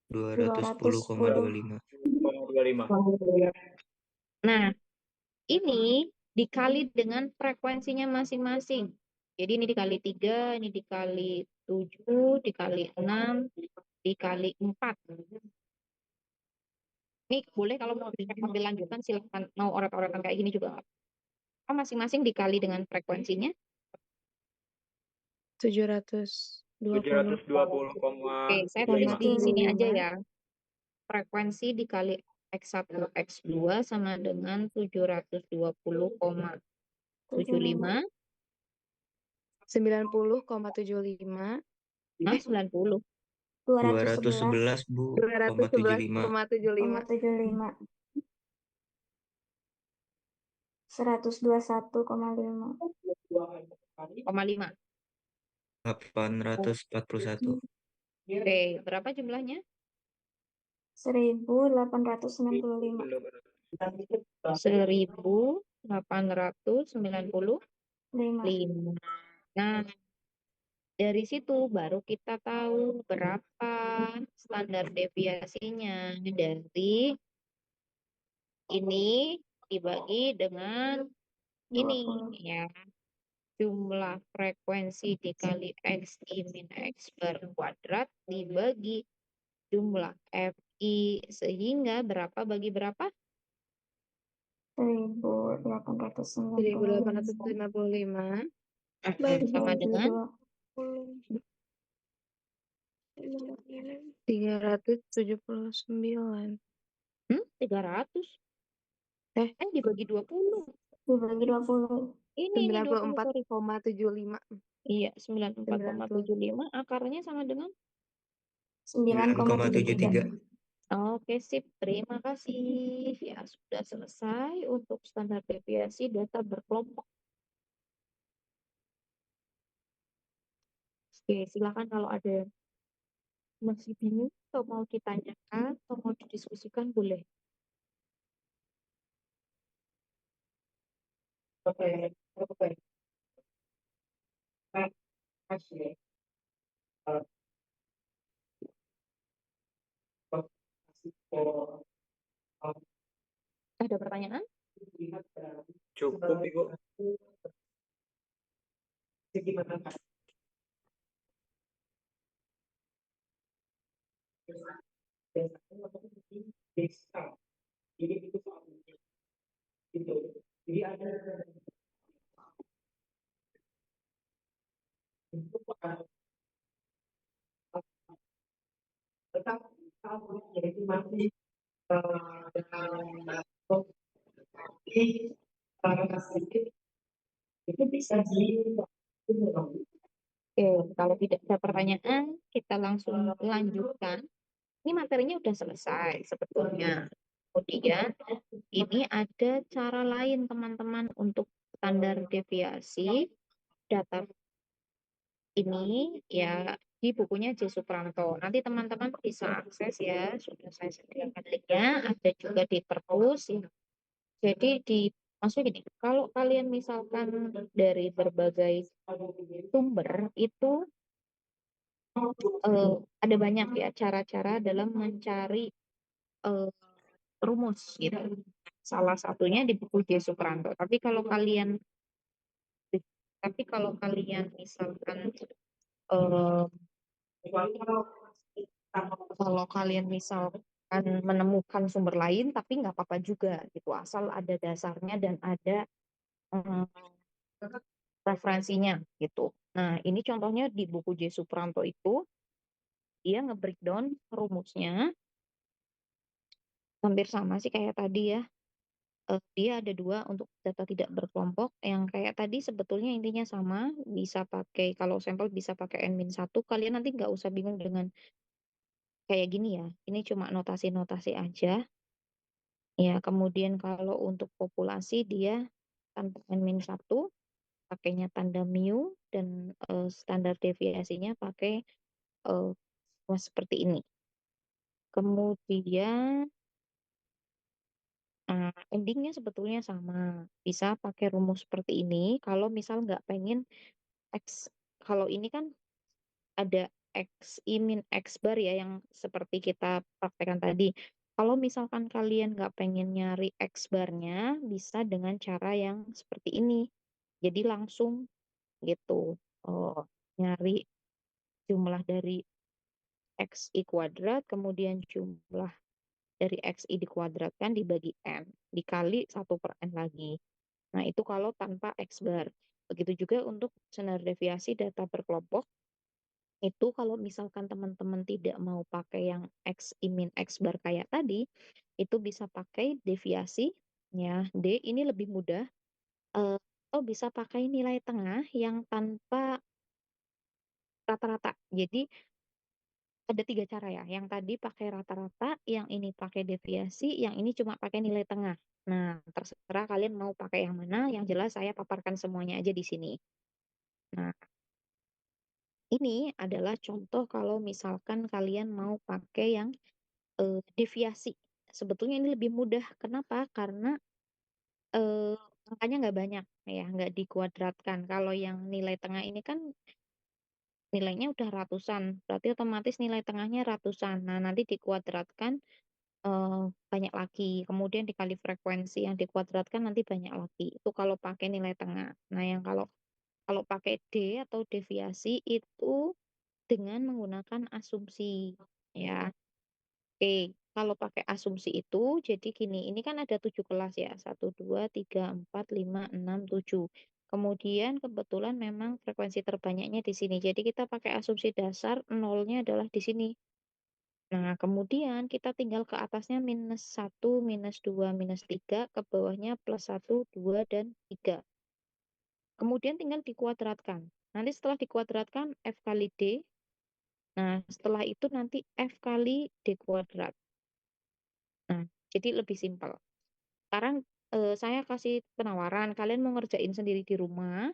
210,25. 25. Nah, ini dikali dengan frekuensinya masing-masing. Jadi ini dikali 3, ini dikali 7, dikali 6, dikali 4. Ini boleh kalau mau sambil lanjutan silakan, mau oret-oretan kayak gini juga nggak apa-apa. Masing-masing dikali dengan frekuensinya. 720. 720, saya tulis 720,25. di sini aja 25. ya. Frekuensi dikali X1, X2 sama dengan 720,75. 90,75. Nah, 90. 211,75. 211, Bu. 211,75. 121,5. 0,5. 841. Oke, berapa jumlahnya? 1.895. 1.895. Nah, dari situ baru kita tahu berapa standar deviasinya dari ini dibagi dengan ini 20. ya. Jumlah frekuensi dikali X I min X bar kuadrat dibagi jumlah FI sehingga berapa bagi berapa? 1.895. 1.855. Sama dengan 379. 300. Eh. Dibagi 20. Dibagi 20. Ini 20, sorry. 94,75. Iya, 94,75 akarnya sama dengan 9,73. 9,73. Oke, sip. Terima kasih. Ya, sudah selesai untuk standar deviasi data berkelompok. Oke, silakan kalau ada yang masih bingung atau mau ditanyakan atau mau didiskusikan boleh. Oke. Ada pertanyaan? Cukup, Ibu. Oke, kalau tidak ada pertanyaan, kita langsung lanjutkan. Ini materinya udah selesai sebetulnya. Kemudian ini ada cara lain teman-teman untuk standar deviasi data ini ya di bukunya J. Supranto. Nanti teman-teman bisa akses ya, sudah saya sediakan linknya, ada juga di perpus ya. Jadi maksudnya gini, kalau kalian misalkan dari berbagai sumber itu ada banyak ya cara-cara dalam mencari eh, rumus gitu. Salah satunya di buku J. Supranto. Tapi kalau kalian misalkan eh, kalau kalian misalkan menemukan sumber lain, tapi nggak apa-apa juga gitu, asal ada dasarnya dan ada eh, referensinya gitu. Nah, ini contohnya di buku J. Supranto itu dia nge-breakdown rumusnya hampir sama sih kayak tadi ya. Dia ada dua untuk data tidak berkelompok. Yang kayak tadi sebetulnya intinya sama, bisa pakai kalau sampel bisa pakai n-1. Kalian nanti nggak usah bingung dengan kayak gini ya. Ini cuma notasi-notasi aja. Ya, kemudian kalau untuk populasi dia tanpa n-1, pakainya tanda mu dan standar deviasinya pakai eh, seperti ini. Kemudian endingnya sebetulnya sama. Bisa pakai rumus seperti ini. Kalau misal nggak pengen X, kalau ini kan ada X I min X bar ya yang seperti kita praktekkan tadi. Kalau misalkan kalian nggak pengen nyari X barnya, bisa dengan cara yang seperti ini. Jadi langsung gitu. Oh, nyari jumlah dari XI kuadrat, kemudian jumlah dari XI dikuadratkan dibagi N, dikali 1/N lagi. Nah, itu kalau tanpa X bar. Begitu juga untuk standar deviasi data berkelompok. Itu kalau misalkan teman-teman tidak mau pakai yang X I min X bar kayak tadi, itu bisa pakai deviasi ya. D ini lebih mudah. Atau bisa pakai nilai tengah yang tanpa rata-rata. Jadi ada 3 cara ya. Yang tadi pakai rata-rata, yang ini pakai deviasi, yang ini cuma pakai nilai tengah. Nah, terserah kalian mau pakai yang mana. Yang jelas saya paparkan semuanya aja di sini. Nah, ini adalah contoh kalau misalkan kalian mau pakai yang deviasi. Sebetulnya ini lebih mudah. Kenapa? Karena angkanya nggak banyak ya, nggak dikuadratkan. Kalau yang nilai tengah ini kan nilainya udah ratusan, berarti otomatis nilai tengahnya ratusan. Nah, nanti dikuadratkan banyak lagi. Kemudian dikali frekuensi yang dikuadratkan nanti banyak lagi. Itu kalau pakai nilai tengah. Nah, yang kalau kalau pakai D atau deviasi itu dengan menggunakan asumsi ya. Oke, kalau pakai asumsi itu jadi gini, ini kan ada 7 kelas ya. 1, 2, 3, 4, 5, 6, 7. Kemudian kebetulan memang frekuensi terbanyaknya di sini. Jadi kita pakai asumsi dasar, nolnya adalah di sini. Nah, kemudian kita tinggal ke atasnya -1, -2, -3, ke bawahnya +1, 2, dan 3. Kemudian tinggal dikuadratkan. Nanti setelah dikuadratkan F kali D. Nah, setelah itu nanti F kali D kuadrat. Nah, jadi lebih simpel. Sekarang saya kasih penawaran, kalian mau ngerjain sendiri di rumah,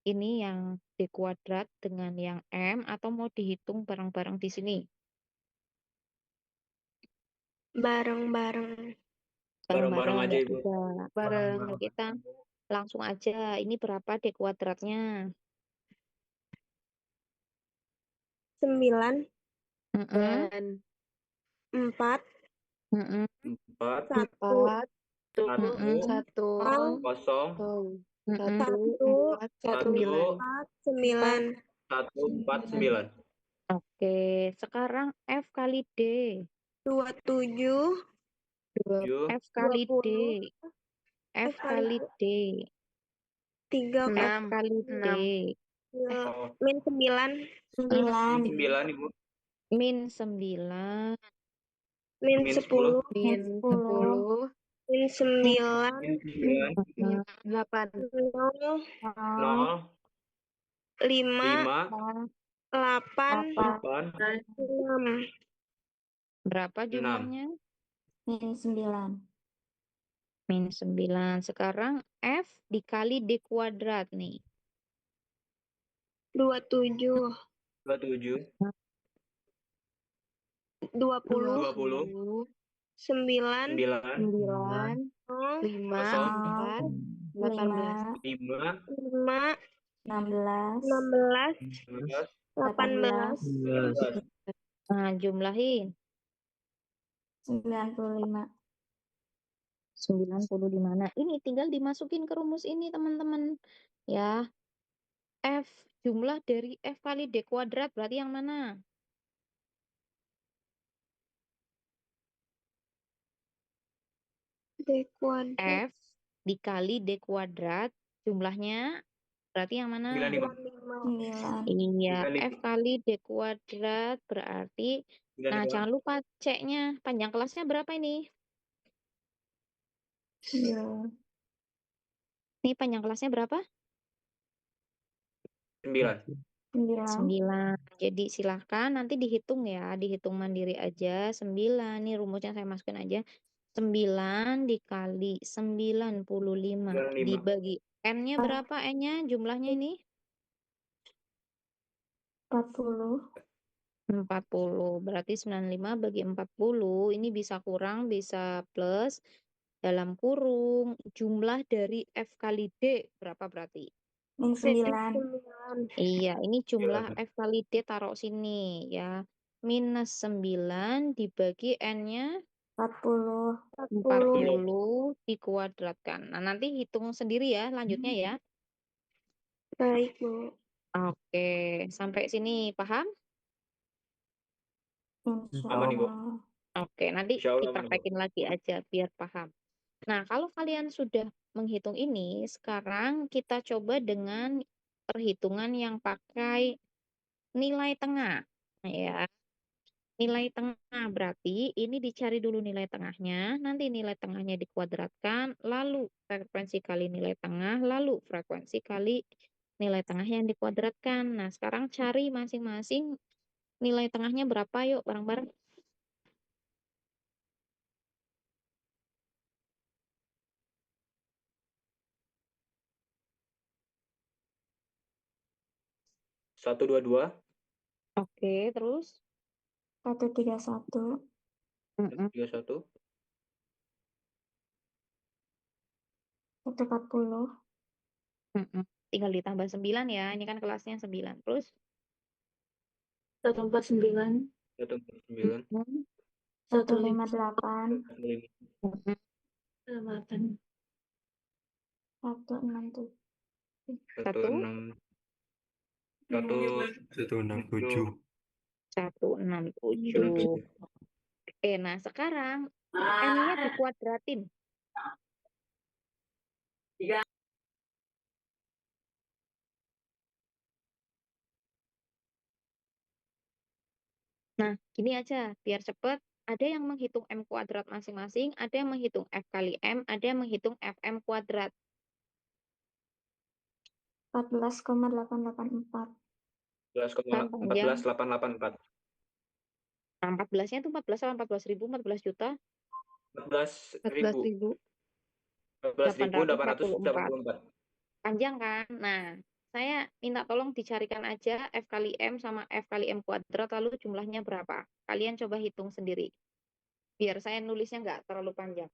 ini yang D kuadrat dengan yang M, atau mau dihitung bareng-bareng di sini? Bareng-bareng. Bareng-bareng Bareng-bareng aja ya Ibu. udah. Bareng kita langsung aja. Ini berapa D kuadratnya? 9, Mm-mm, Dan 4, mm-mm, 4, 1, 4, mm-mm, 1, 0, 0, mm-mm. 1, 1, 4, 1, 9. 4, 9, 1, 4, 9. Oke, sekarang F kali D. 27, 7, F kali D. 20, F F kali kali D. 3, F 6, kali D. 6, oh, min 9, 9, 9 Ibu. Min 9. min Min 10, 10, min 10, min 9, min 9, min 8, 0, 0, 5, 5, 8, 8, 6. Berapa 6. jumlahnya? Min 9. Min 9. Sekarang F dikali D kuadrat nih. 27, 27, 20, 20, 9, 9, 9, 0, 5, 0, 4, 18. 5, 5, 16, 16, 16, 18, 18, 18. Nah, jumlahin 95. 95. Nah, ini tinggal dimasukin ke rumus ini, teman-teman. Ya, F, jumlah dari F kali D kuadrat, berarti yang mana? D kuadrat, F dikali D kuadrat, jumlahnya berarti yang mana? 95. 9. Iya, F 95. kali D kuadrat berarti, nah 95. jangan lupa C-nya, panjang kelasnya berapa ini? Iya. Ini panjang kelasnya berapa? 9. 9. 9. Jadi silahkan nanti dihitung ya, dihitung mandiri aja. 9, ini rumusnya saya masukin aja. 9 dikali 95 95. dibagi N-nya berapa N-nya jumlahnya ini? 40. 40. Berarti 95 bagi 40 ini bisa kurang, bisa plus. Dalam kurung jumlah dari F kali D berapa berarti? Min 9. 9, Iya, ini jumlah F kali D taruh sini ya. Minus 9 dibagi N-nya 40. 40. 40 dikuadratkan. Nah, nanti hitung sendiri ya, lanjutnya ya. Baik, Bu. Oke, sampai sini paham? Insya Aman nih, Bu. Allah. Oke, nanti Insya Allah aman, Bu. dipraktekin lagi aja biar paham. Nah, kalau kalian sudah menghitung ini, sekarang kita coba dengan perhitungan yang pakai nilai tengah. Nah, ya, nilai tengah berarti ini dicari dulu nilai tengahnya, nanti nilai tengahnya dikuadratkan, lalu frekuensi kali nilai tengah, lalu frekuensi kali nilai tengah yang dikuadratkan. Nah, sekarang cari masing-masing nilai tengahnya berapa, yuk bareng-bareng. Satu dua dua. Oke, terus? 131. 31. 140. Tinggal ditambah 9 ya, ini kan kelasnya 9. Terus? 149. 149. 158. 158. 167. 167. 161. 167. 167. Oke, nah sekarang N-nya dikuadratin. Nah, gini aja, biar cepet. Ada yang menghitung M kuadrat masing-masing, ada yang menghitung F kali M, ada yang menghitung FM kuadrat. 14,884. Kan panjang. 14,884. Nah, 14-nya itu 14 sama 14.000, 14 juta, 14.000. 14.000. 884. 14.884. Panjang kan? Nah, saya minta tolong dicarikan aja F kali M sama F kali M kuadrat, lalu jumlahnya berapa? Kalian coba hitung sendiri. Biar saya nulisnya nggak terlalu panjang.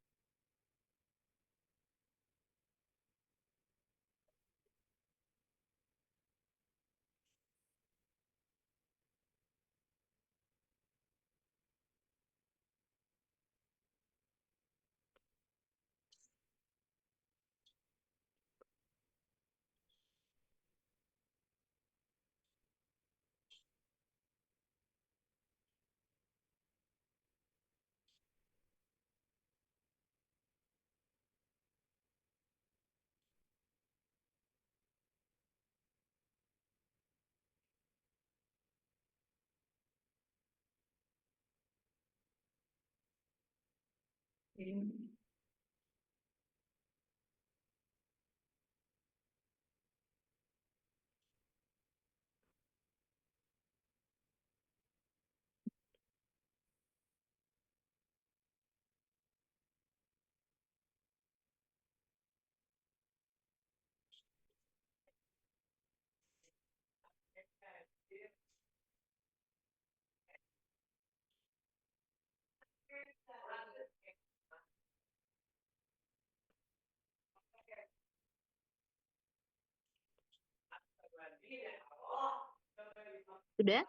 Sudah?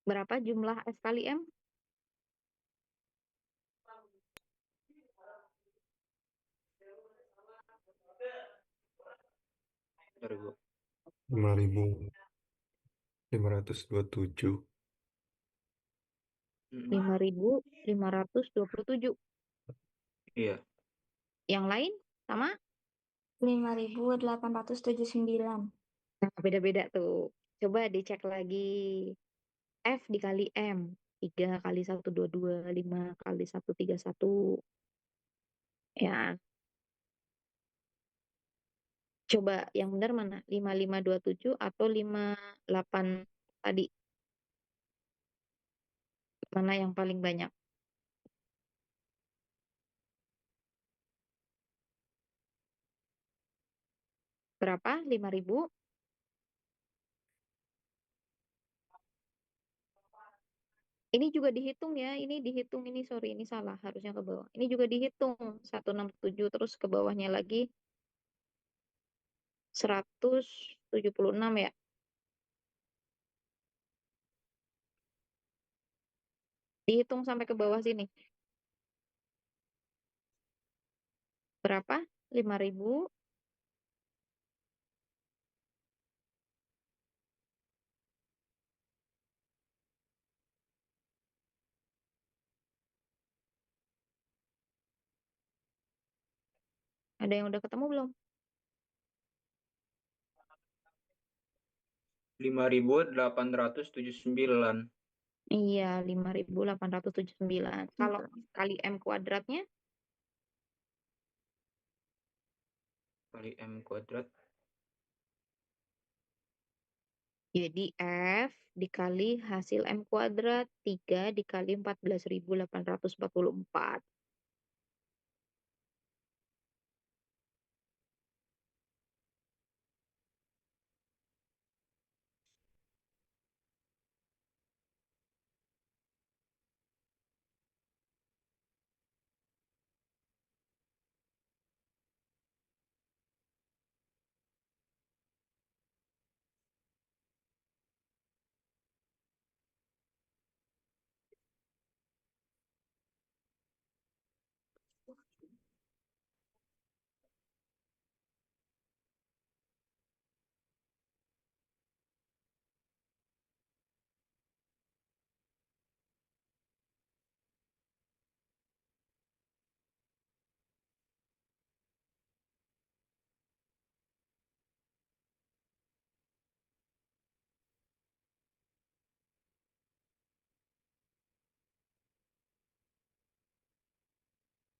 Berapa jumlah F kali M? Bentar, Ibu. 5.527. 5.527. Iya. Yang lain sama? 5.879. Nah, beda-beda tuh. Coba dicek lagi. F dikali M. 3 kali 122, 5 kali 131. Ya, coba yang benar mana? 5.527 atau 58 tadi? Mana yang paling banyak? Berapa? 5.000? Ini juga dihitung ya. Ini dihitung, ini sorry, ini salah. Harusnya ke bawah. Ini juga dihitung. 167 terus ke bawahnya lagi 176 ya. Dihitung sampai ke bawah sini. Berapa? 5.000. Ada yang udah ketemu belum? 5.879. Iya, 5.879. Kalau kali M kuadratnya, Kali M kuadrat. jadi F dikali hasil M kuadrat, 3 dikali 14.844.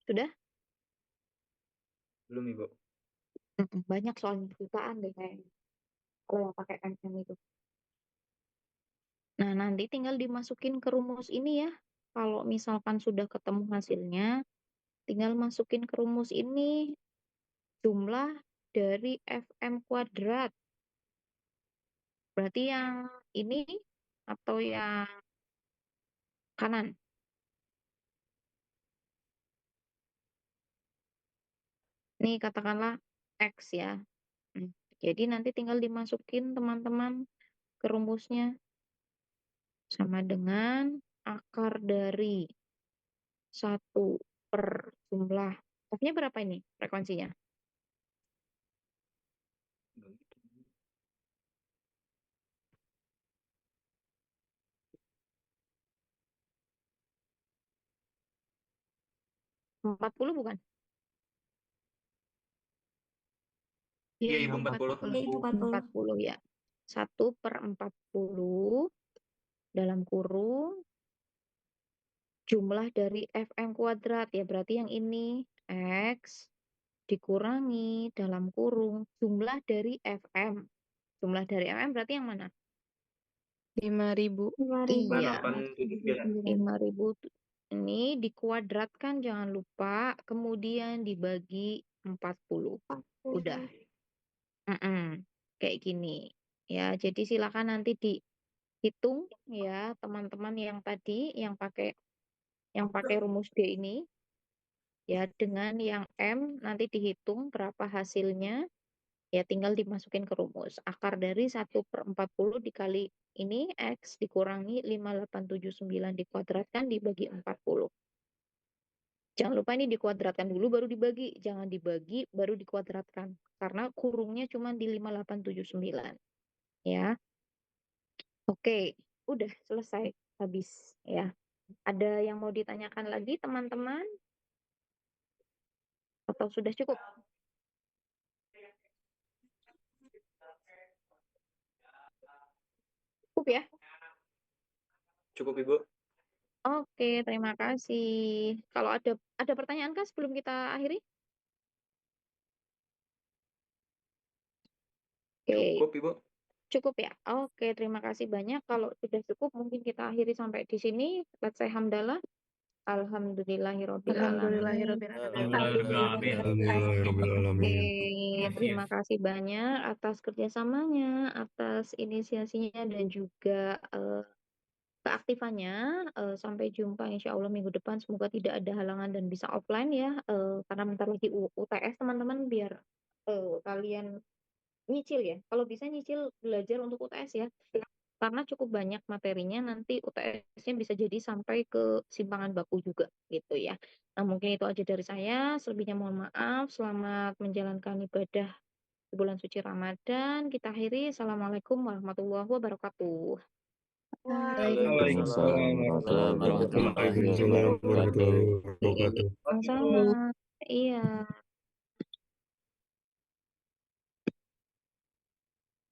Sudah? Belum, Ibu. Banyak soalnya jutaan deh kayaknya. Kalau yang pakai MM itu. Nah, nanti tinggal dimasukin ke rumus ini ya. Kalau misalkan sudah ketemu hasilnya, tinggal masukin ke rumus ini jumlah dari FM kuadrat. Berarti yang ini atau yang kanan? Nih katakanlah X ya. Jadi nanti tinggal dimasukin teman-teman ke rumusnya. Sama dengan akar dari 1 per jumlah. F-nya berapa ini frekuensinya? Begitu. 40 bukan? Iya, Iya, Ibu, Ibu, 40. 40. Iya, Ibu 40. 40 ya. 1 per 40 dalam kurung jumlah dari FM kuadrat ya. Berarti yang ini X dikurangi dalam kurung jumlah dari FM. Jumlah dari FM berarti yang mana? 5.000. 5.000. Iya, 8 titik ya. 5.000 Ini dikuadratkan jangan lupa, kemudian dibagi 40. Udah. Kayak gini. Ya, jadi silakan nanti dihitung ya teman-teman yang tadi yang pakai rumus D ini ya dengan yang M nanti dihitung berapa hasilnya ya tinggal dimasukin ke rumus. Akar dari 1/40 dikali ini X dikurangi 5879 dikuadratkan dibagi 40. Jangan lupa ini dikuadratkan dulu baru dibagi. Jangan dibagi baru dikuadratkan. Karena kurungnya cuma di 5879. Ya. Oke, udah selesai. Habis ya. Ada yang mau ditanyakan lagi teman-teman? Atau sudah cukup? Cukup ya? Cukup, Ibu. Oke, terima kasih. Kalau ada pertanyaan kah sebelum kita akhiri? Oke, Cukup, Ibu. cukup ya. Oke, terima kasih banyak. Kalau sudah cukup, mungkin kita akhiri sampai di sini. Let's say hamdalah. Alhamdulillahirabbil alamin. Alhamdulillahirrahmanirrahim. Oke, terima kasih banyak atas kerjasamanya, atas inisiasinya dan juga keaktifannya. Sampai jumpa insya Allah minggu depan. Semoga tidak ada halangan dan bisa offline ya. Karena bentar lagi UTS teman-teman biar kalian nyicil ya. Kalau bisa nyicil belajar untuk UTS ya. Karena cukup banyak materinya nanti UTS-nya bisa jadi sampai ke simpangan baku juga gitu ya. Nah, mungkin itu aja dari saya. Selebihnya mohon maaf. Selamat menjalankan ibadah di bulan suci Ramadan. Kita akhiri. Assalamualaikum warahmatullahi wabarakatuh. Waalaikumsalam warahmatullahi wabarakatuh. Waalaikumsalam warahmatullahi wabarakatuh. Sama-sama. Iya.